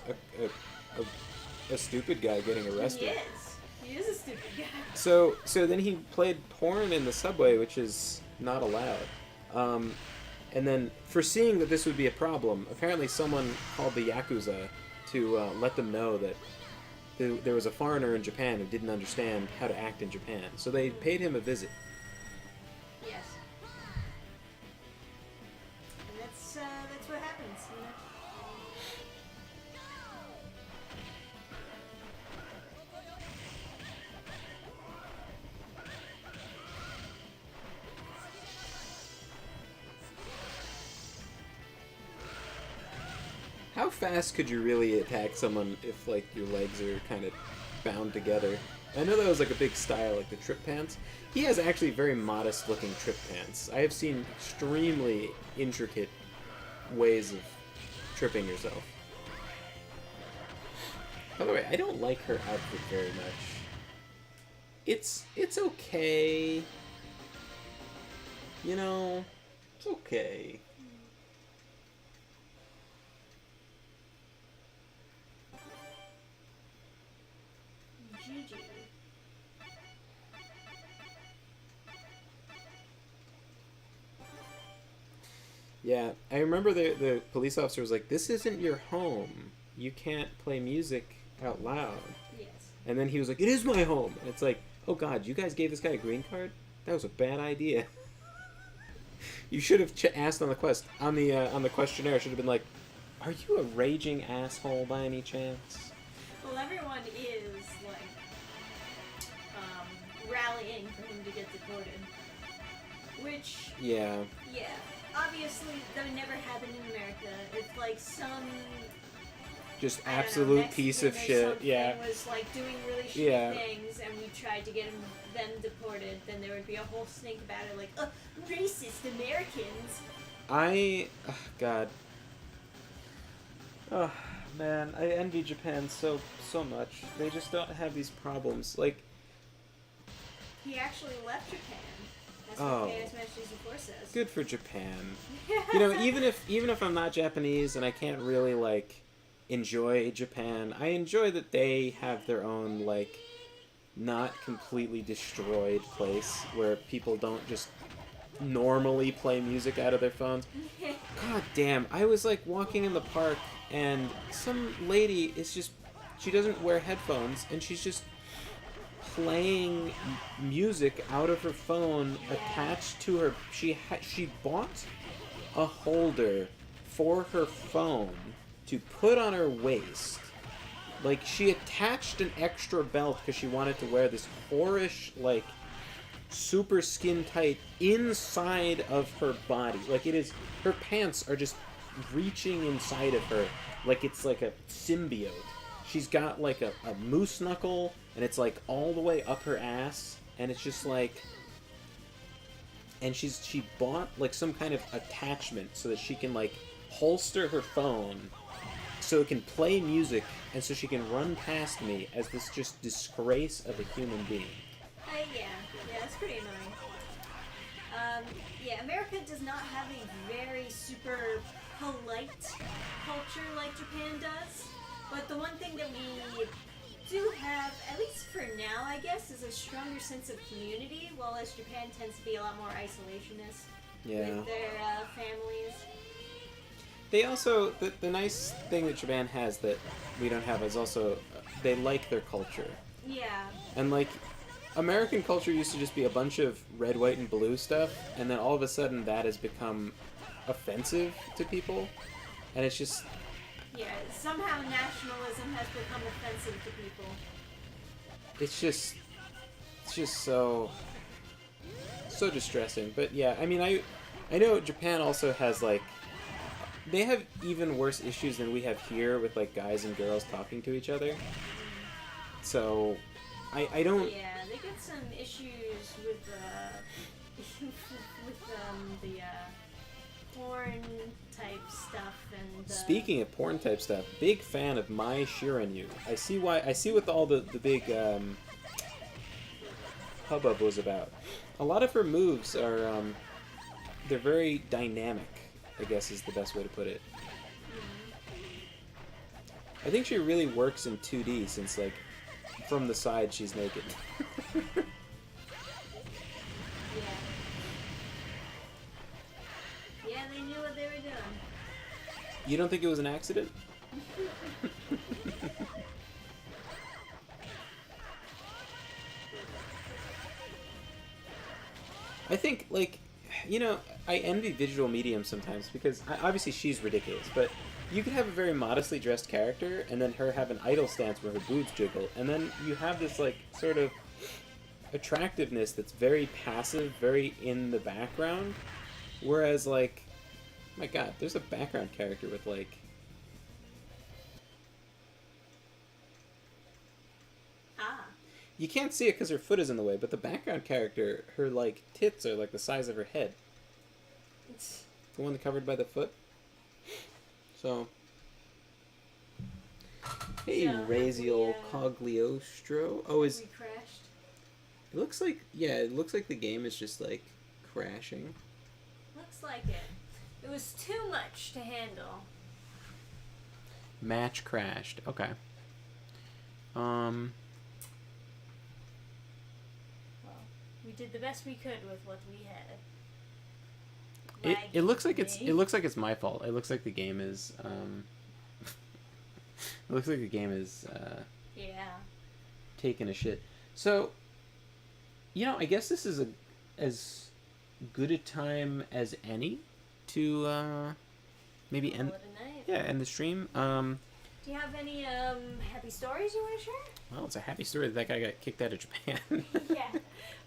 a stupid guy getting arrested. He is. He is a stupid guy. So then he played porn in the subway, which is not allowed. And then, foreseeing that this would be a problem, apparently someone called the Yakuza to let them know that there was a foreigner in Japan who didn't understand how to act in Japan. So they paid him a visit. Yes. And that's what happens, you know? How fast could you really attack someone if, like, your legs are kind of bound together? I know that was, like, a big style, like the trip pants. He has actually very modest-looking trip pants. I have seen extremely intricate ways of tripping yourself. By the way, I don't like her outfit very much. It's okay. You know, it's okay. GG. Yeah, I remember the police officer was like, "This isn't your home. You can't play music out loud." Yes. And then he was like, "It is my home." And it's like, "Oh God, you guys gave this guy a green card? That was a bad idea." You should have asked on the questionnaire. Should have been like, "Are you a raging asshole by any chance?" Well, everyone is, like, rallying for him to get deported. Which, Yeah. yeah. obviously that would never happen in America. If like some Just I don't know, absolute piece of Mexican or shit. something Yeah. was like doing really shitty Yeah. things, and we tried to get them deported, then there would be a whole stink about it, like, racist Americans. God. Oh man, I envy Japan so much. They just don't have these problems. Like, He actually left Japan. That's Oh. what Chaos Master 64 says. good for Japan. You know, even if I'm not Japanese and I can't really like enjoy Japan, I enjoy that they have their own like not completely destroyed place where people don't just normally play music out of their phones. God damn, I was like walking in the park and some lady is just, she doesn't wear headphones and she's just playing music out of her phone attached to her. She bought a holder for her phone to put on her waist. Like, she attached an extra belt because she wanted to wear this whorish, like, super skin tight inside of her body. Like, it is, her pants are just reaching inside of her like it's like a symbiote. She's got like a moose knuckle and it's like all the way up her ass, and it's just like, and she bought like some kind of attachment so that she can like holster her phone so it can play music and so she can run past me as this just disgrace of a human being. Yeah, that's pretty annoying. Yeah, America does not have a very super polite culture like Japan does. But the one thing that we do have, at least for now, I guess, is a stronger sense of community, while as Japan tends to be a lot more isolationist with their families. They also, the nice thing that Japan has that we don't have is also, they like their culture. Yeah. And like, American culture used to just be a bunch of red, white, and blue stuff, and then all of a sudden that has become offensive to people, and it's just... Yeah, somehow nationalism has become offensive to people. It's just so distressing. But yeah, I mean, I know Japan also has like, they have even worse issues than we have here with like guys and girls talking to each other. So I don't... Yeah, they get some issues with the porn type stuff and. Speaking of porn type stuff, big fan of Mai Shiranyu. I see what all the big hubbub was about. A lot of her moves are they're very dynamic, I guess is the best way to put it. I think she really works in 2D since like from the side she's naked. Yeah, they knew what they were doing. You don't think it was an accident? I think, like, you know, I envy visual medium sometimes because obviously she's ridiculous, but you could have a very modestly dressed character and then her have an idle stance where her boobs jiggle, and then you have this, like, sort of attractiveness that's very passive, very in the background, whereas, like, my god, there's a background character with, like... You can't see it because her foot is in the way, but the background character, her, like, tits are, like, the size of her head. The one covered by the foot. So... Hey, So, Raziel Cogliostro. Oh, We crashed. It looks like... Yeah, it looks like the game is just, like, crashing. Looks like it. It was too much to handle. Match crashed. Okay. We did the best we could with what we had. It looks like it's my fault. It looks like the game is it looks like the game is taking a shit. So, you know, I guess this is as good a time as any to maybe end the stream. Do you have any happy stories you want to share? Well, it's a happy story that guy got kicked out of Japan. Yeah.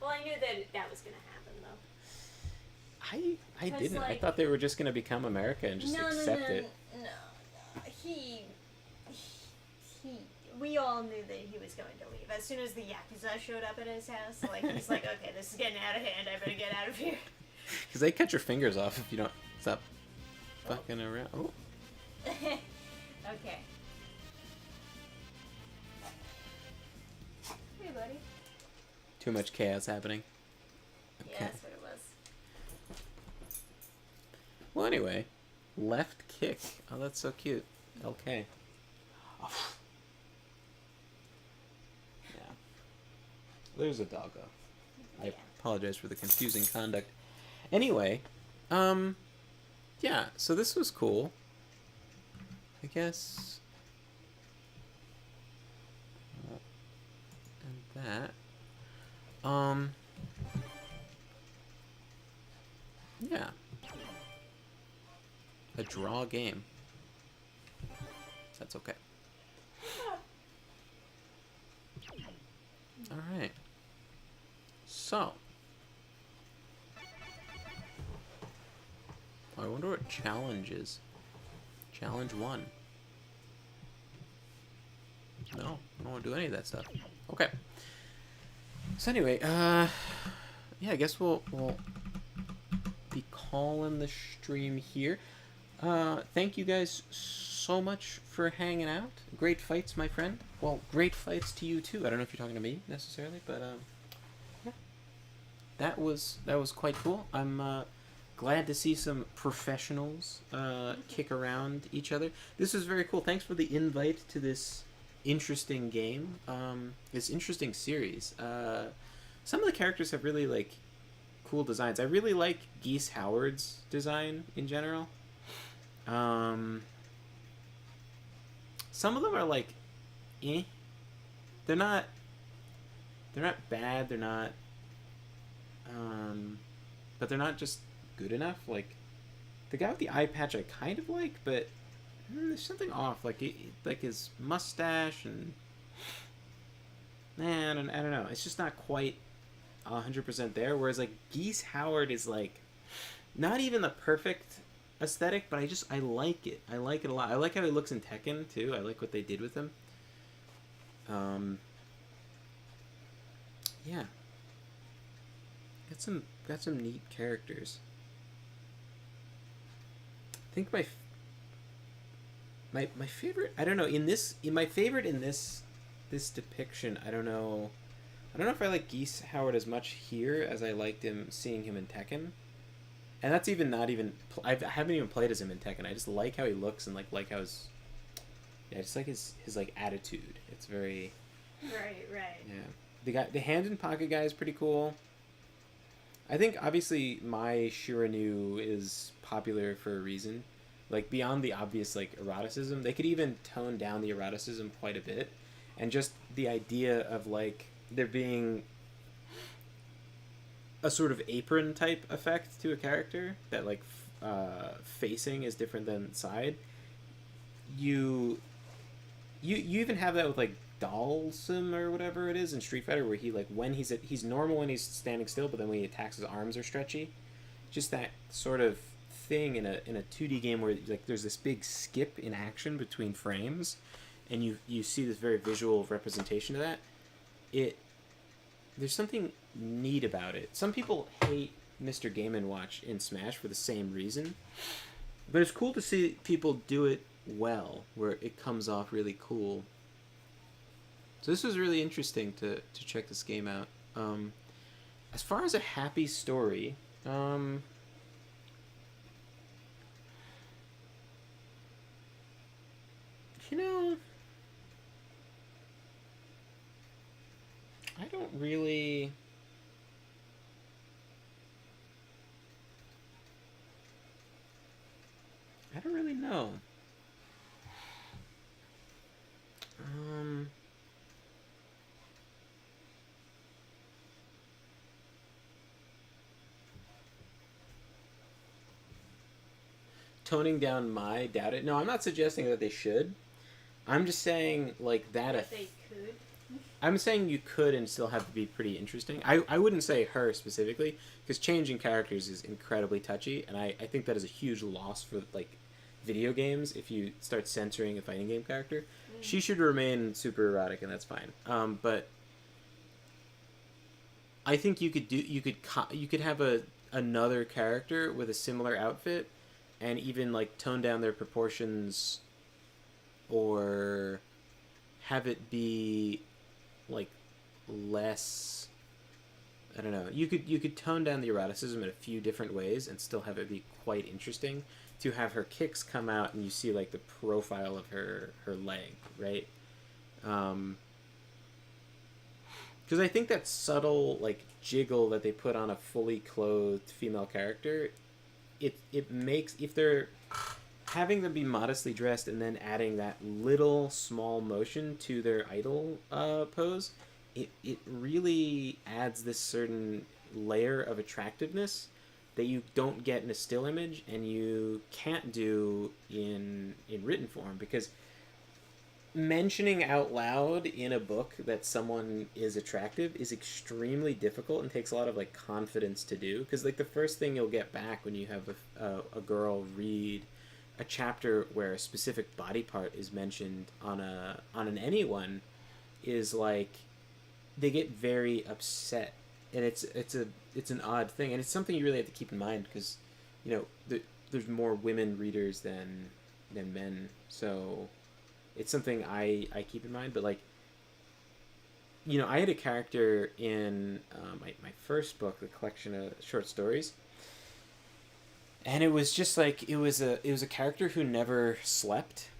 Well, I knew that was going to happen, though. I 'Cause, didn't. I like- thought they were just gonna become America and just accept it. No. We all knew that he was going to leave. As soon as the Yakuza showed up at his house, like, he's like, okay, this is getting out of hand, I better get out of here. Because they cut your fingers off if you don't stop fucking around. Oh. Okay. Hey, buddy. Too much chaos happening. Yeah, that's what it was. Well, anyway, left kick. Oh, that's so cute. LK. Oh. Yeah. There's a doggo. I Yeah. apologize for the confusing conduct. Anyway, yeah. So this was cool. I guess. And that. Yeah. A draw game. That's okay. Alright. So. I wonder what challenge is. Challenge 1. No, I don't want to do any of that stuff. Okay. So anyway, yeah, I guess we'll be calling the stream here. Thank you guys so much for hanging out. Great fights, my friend. Well, great fights to you too. I don't know if you're talking to me necessarily, but yeah. That was quite cool. I'm glad to see some professionals kick around each other. This was very cool. Thanks for the invite to this interesting game, this interesting series. Some of the characters have really like cool designs. I really like Geese Howard's design in general. Some of them are like, eh. They're not bad. They're not, but they're not just good enough. Like the guy with the eye patch, I kind of like, but there's something off. Like like his mustache and I don't know. It's just not quite 100% there. Whereas like Geese Howard is like not even the perfect aesthetic, but I like it. I like it a lot. I like how he looks in Tekken too. I like what they did with him. Yeah. Got some neat characters. I think my favorite, I don't know, in my favorite in this depiction, I don't know if I like Geese Howard as much here as I liked seeing him in Tekken. And that's even not even, I haven't even played as him in Tekken. I just like how he looks and like how his, yeah, just like his like attitude. It's very, Right. yeah. The hand in pocket guy is pretty cool. I think obviously my Shiranu is popular for a reason. Like beyond the obvious like eroticism, they could even tone down the eroticism quite a bit, and just the idea of like there being a sort of apron type effect to a character that like facing is different than side. You even have that with like Dalsim or whatever it is in Street Fighter, where he like when he's normal when he's standing still, but then when he attacks his arms are stretchy. Just that sort of thing in a 2D game where like there's this big skip in action between frames, and you see this very visual representation of that. There's something neat about it. Some people hate Mr. Game & Watch in Smash for the same reason, but it's cool to see people do it well, where it comes off really cool. So this was really interesting to check this game out. As far as a happy story, you know, I don't really know. Toning down my doubt it. No, I'm not suggesting that they should. I'm just saying like that. That they could. I'm saying you could and still have to be pretty interesting. I wouldn't say her specifically, because changing characters is incredibly touchy, and I think that is a huge loss for like video games if you start censoring a fighting game character. She should remain super erotic, and that's fine. But I think you could have another character with a similar outfit, and even like tone down their proportions, or have it be like less. I don't know. You could tone down the eroticism in a few different ways and still have it be quite interesting. To have her kicks come out and you see like the profile of her leg, right? Because I think that subtle like jiggle that they put on a fully clothed female character, it makes, if they're having them be modestly dressed and then adding that little small motion to their idol pose, it really adds this certain layer of attractiveness that you don't get in a still image and you can't do in written form, because mentioning out loud in a book that someone is attractive is extremely difficult and takes a lot of like confidence to do, because like the first thing you'll get back when you have a girl read a chapter where a specific body part is mentioned on an anyone is like they get very upset, and it's an odd thing, and it's something you really have to keep in mind, because you know there's more women readers than men, so it's something I keep in mind. But like, you know, I had a character in my first book, the collection of short stories, and it was just like it was a character who never slept,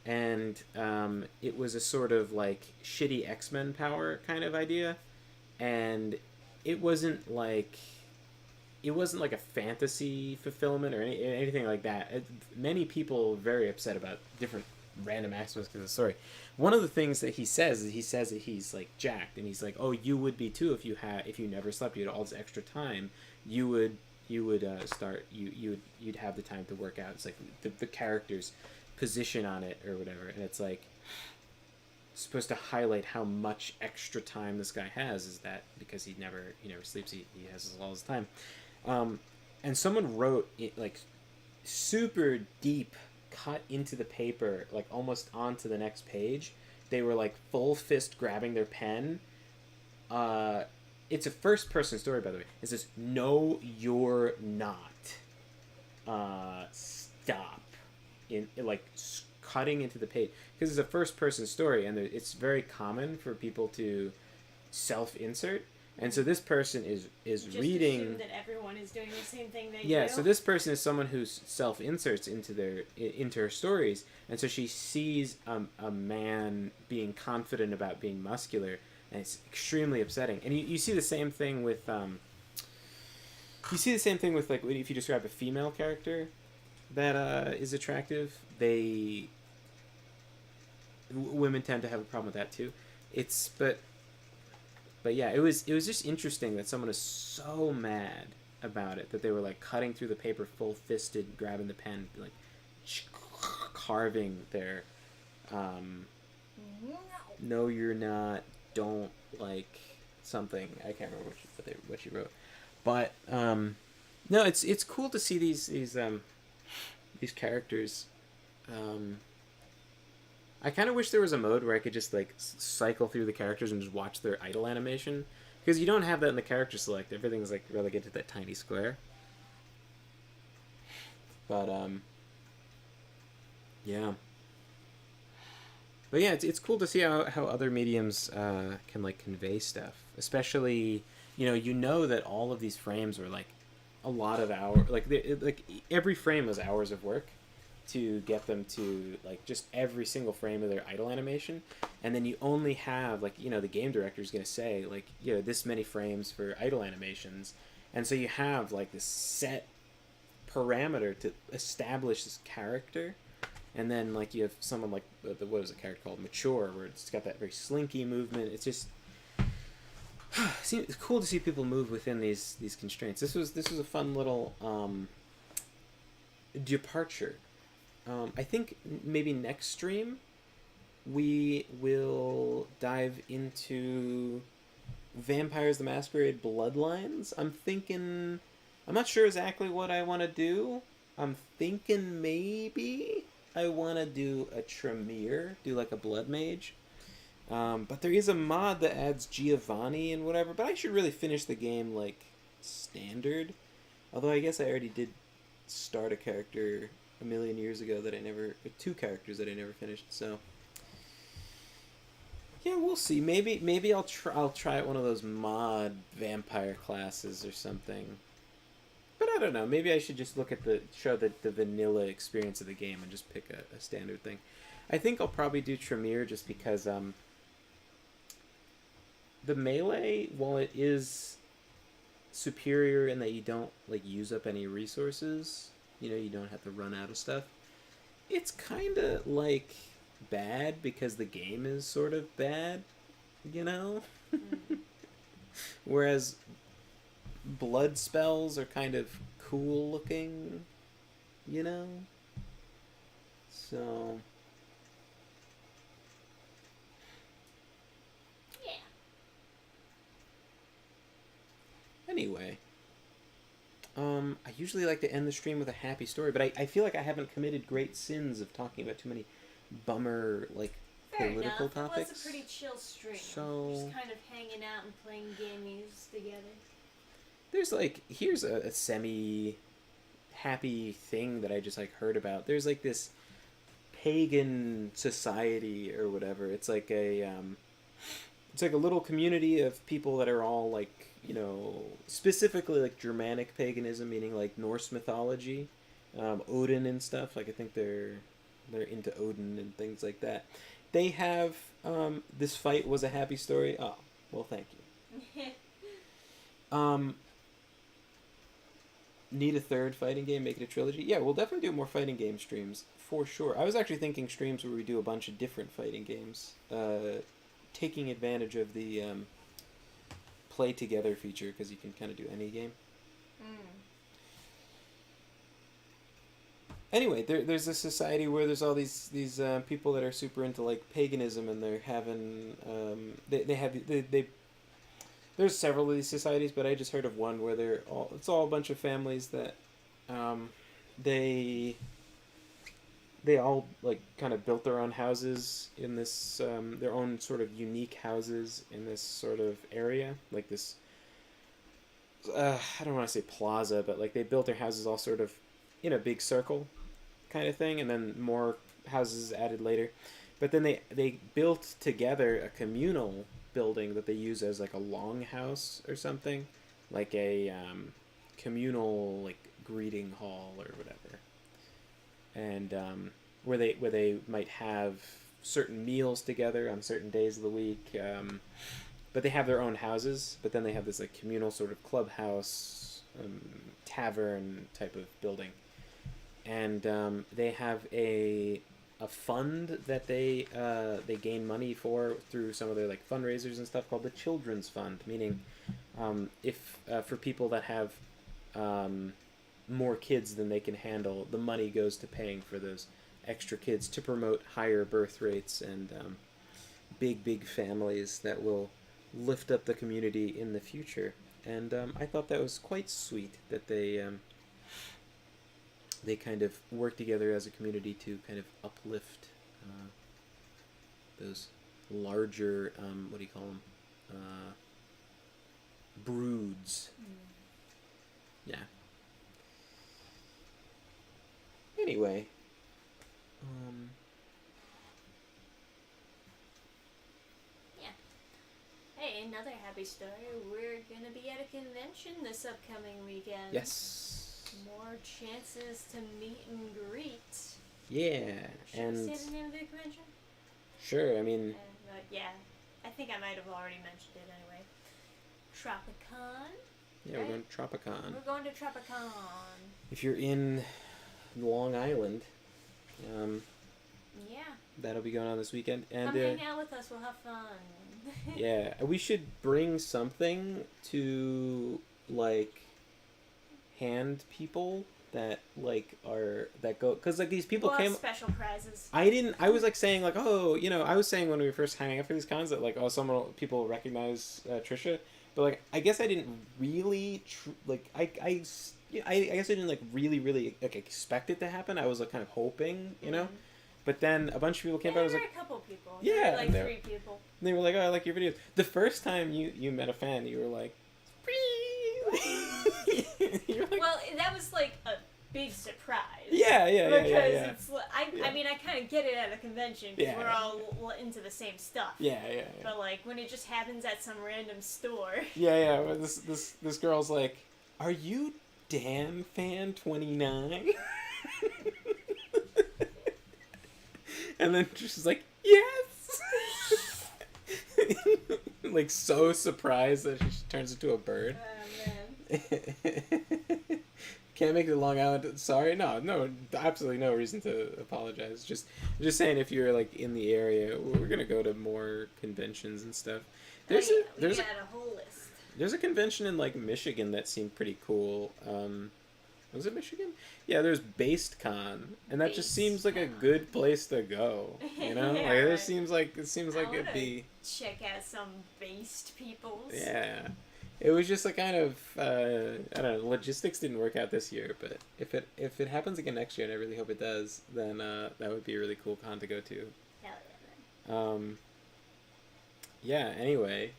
and it was a sort of like shitty X-Men power kind of idea, and it wasn't like a fantasy fulfillment or anything like that. Many people were very upset about different random aspects of the story. One of the things that he says that he's like jacked, and he's like, oh, you would be too if you never slept. You had all this extra time. You'd have the time to work out. It's like the character's position on it or whatever, and it's like supposed to highlight how much extra time this guy has, is that because he never sleeps, he has all his time. And someone wrote it like super deep, cut into the paper, like almost onto the next page. They were like full fist grabbing their pen. It's a first person story, by the way. It says, "No, you're not. Stop." In like cutting into the page, because it's a first person story, and it's very common for people to self insert. And so this person is just reading. Assume that everyone is doing the same thing they do. Yeah, so this person is someone who self inserts into her stories, and so she sees a man being confident about being muscular, and it's extremely upsetting. And you see the same thing with like if you describe a female character that is attractive, women tend to have a problem with that too. But yeah, it was just interesting that someone is so mad about it that they were like cutting through the paper full fisted, grabbing the pen, like carving their no, you're not, don't, like something. I can't remember what she wrote, but no, it's cool to see these characters. I kind of wish there was a mode where I could just like cycle through the characters and just watch their idle animation, because you don't have that in the character select. Everything's like relegated to that tiny square. But yeah. But yeah, it's cool to see how other mediums can like convey stuff, especially you know that all of these frames were like a lot of hours, like every frame was hours of work to get them to like just every single frame of their idle animation, and then you only have like the game director is going to say like this many frames for idle animations, and so you have like this set parameter to establish this character, and then like you have someone like what is a character called Mature, where it's got that very slinky movement. It's just it's cool to see people move within these constraints. This was a fun little departure. I think maybe next stream we will dive into Vampires the Masquerade Bloodlines. I'm not sure exactly what I want to do. I'm thinking maybe I want to do a Tremere, do like a Blood Mage. But there is a mod that adds Giovanni and whatever, but I should really finish the game like standard. Although I guess I already did start a character a million years ago that I never, two characters that I never finished. So yeah, we'll see. Maybe I'll try out one of those mod vampire classes or something. But I don't know. Maybe I should just look at the vanilla experience of the game and just pick a standard thing. I think I'll probably do Tremere just because the melee, while it is superior in that you don't like use up any resources, you don't have to run out of stuff. It's kind of like bad because the game is sort of bad, Whereas blood spells are kind of cool looking, So Yeah. anyway, I usually like to end the stream with a happy story, but I feel like I haven't committed great sins of talking about too many bummer, like, Fair political enough. topics. It was a pretty chill stream. So- Just kind of hanging out and playing gamies together. There's, like, here's a semi-happy thing that I just, like, heard about. There's, like, this pagan society or whatever. It's like it's like a little community of people that are all, like, specifically, like, Germanic paganism, meaning, like, Norse mythology, Odin and stuff. Like, I think they're into Odin and things like that. They have, this fight was a happy story. Oh, well, thank you. Need a third fighting game, make it a trilogy? Yeah, we'll definitely do more fighting game streams, for sure. I was actually thinking streams where we do a bunch of different fighting games, taking advantage of the play together feature, because you can kind of do any game. Anyway, there's a society where there's all these people that are super into, like, paganism, and they're having there's several of these societies, but I just heard of one where it's all a bunch of families that they all, like, kind of built their own houses in this their own sort of unique houses in this sort of area, like this I don't want to say plaza, but, like, they built their houses all sort of in a big circle kind of thing, and then more houses added later. But then they built together a communal building that they use as, like, a longhouse or something, like a communal, like, greeting hall or whatever, and where they might have certain meals together on certain days of the week, but they have their own houses, but then they have this, like, communal sort of clubhouse, tavern type of building, and they have a fund that they gain money for through some of their, like, fundraisers and stuff, called the Children's Fund, meaning if for people that have more kids than they can handle, the money goes to paying for those extra kids to promote higher birth rates and big families that will lift up the community in the future. And I thought that was quite sweet that they kind of work together as a community to kind of uplift those larger, what do you call them? Broods. Yeah. Anyway. Yeah. Hey, another happy story. We're gonna be at a convention this upcoming weekend. Yes. More chances to meet and greet. Yeah, Should and I say the name of the convention? sure, I mean, Yeah, I think I might have already mentioned it anyway. Tropicon. yeah, we're going to Tropicon. We're going to Tropicon. If you're in Long Island, Yeah. that'll be going on this weekend. And Come hang out with us. We'll have fun. yeah, we should bring something to, like, hand people that like are that go because like these people We'll came. have special prizes. I was like saying like, oh, I was saying when we were first hanging out for these cons that like, oh, people recognize Trisha, but like I guess I didn't really I guess I didn't like really like expect it to happen. I was like kind of hoping, Mm-hmm. but then a bunch of people came There out. I was were like, a couple people. Yeah, There were like and there- 3 people. and they were like, oh, I like your videos. The first time you met a fan, you were like, you're like, Well, that was like a big surprise. yeah, Because yeah. it's like, Yeah. I mean, I kind of get it at a convention because Yeah. we're all into the same stuff. Yeah. But like when it just happens at some random store. Yeah. But this girl's like, are you Dan Fan 29? And then she's like, yes. Like so surprised that she turns into a bird. Oh man. Can't make it long island. Sorry, no, absolutely no reason to apologize. Just saying, if you're like in the area, we're gonna go to more conventions and stuff. There's Oh, a yeah, we there's a got a whole list. there's a convention in like Michigan that seemed pretty cool. Was it Michigan? Yeah, there's BasedCon, and that just seems like a BasedCon. good place to go. You know, Yeah, like right. it seems like I it'd wanna be. check out some based peoples. Yeah, it was just a kind of I don't know. Logistics didn't work out this year, but if it happens again next year, and I really hope it does, then that would be a really cool con to go to. Hell yeah, man. Yeah. Anyway,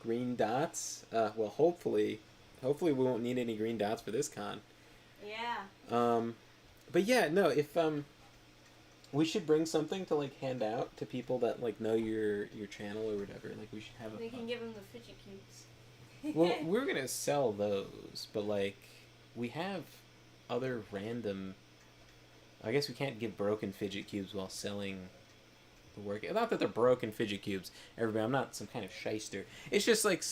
green dots. Well, hopefully we won't need any green dots for this con. Yeah. But yeah, no. If we should bring something to like hand out to people that like know your channel or whatever. Like we should have a. We can give them the fidget cubes. Well, we're gonna sell those, but like we have other random. I guess we can't give broken fidget cubes while selling the work. Not that they're broken fidget cubes. Everybody, I'm not some kind of shyster. It's just like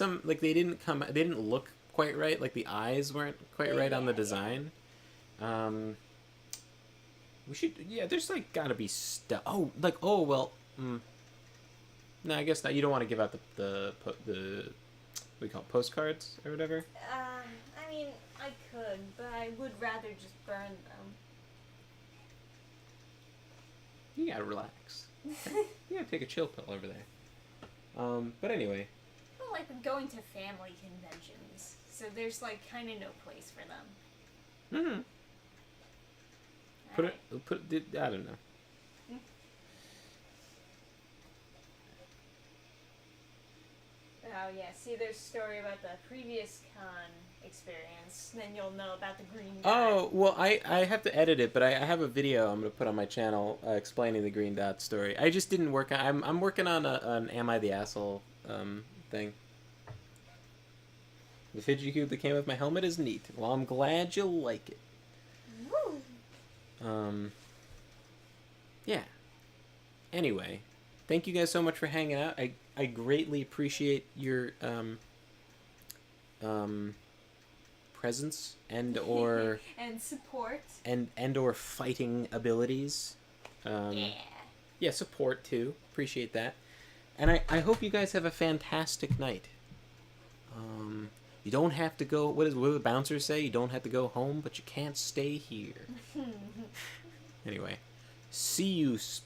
they didn't look quite right. Like the eyes weren't quite right on the Yeah. design. We should. Yeah, there's like gotta be stuff. Oh well. No, I guess not. You don't want to give out the what do you call it, postcards or whatever. I mean, I could, but I would rather just burn them. You gotta relax. You gotta take a chill pill over there. But anyway. Well, like going to family conventions, so there's like kind of no place for them. Mm-hmm. I don't know. Oh yeah, see there's a story about the previous con experience, then you'll know about the green dot. Oh, well, I have to edit it, but I have a video I'm going to put on my channel explaining the green dot story. I just didn't work on... I'm working on an Am I the Asshole thing. The fidget cube that came with my helmet is neat. Well, I'm glad you like it. Woo! Yeah. Anyway, thank you guys so much for hanging out. I greatly appreciate your presence and or and support. and or fighting abilities. Yeah, support too. Appreciate that. And I hope you guys have a fantastic night. You don't have to go. What do the bouncers say? You don't have to go home, but you can't stay here. Anyway, see you, space.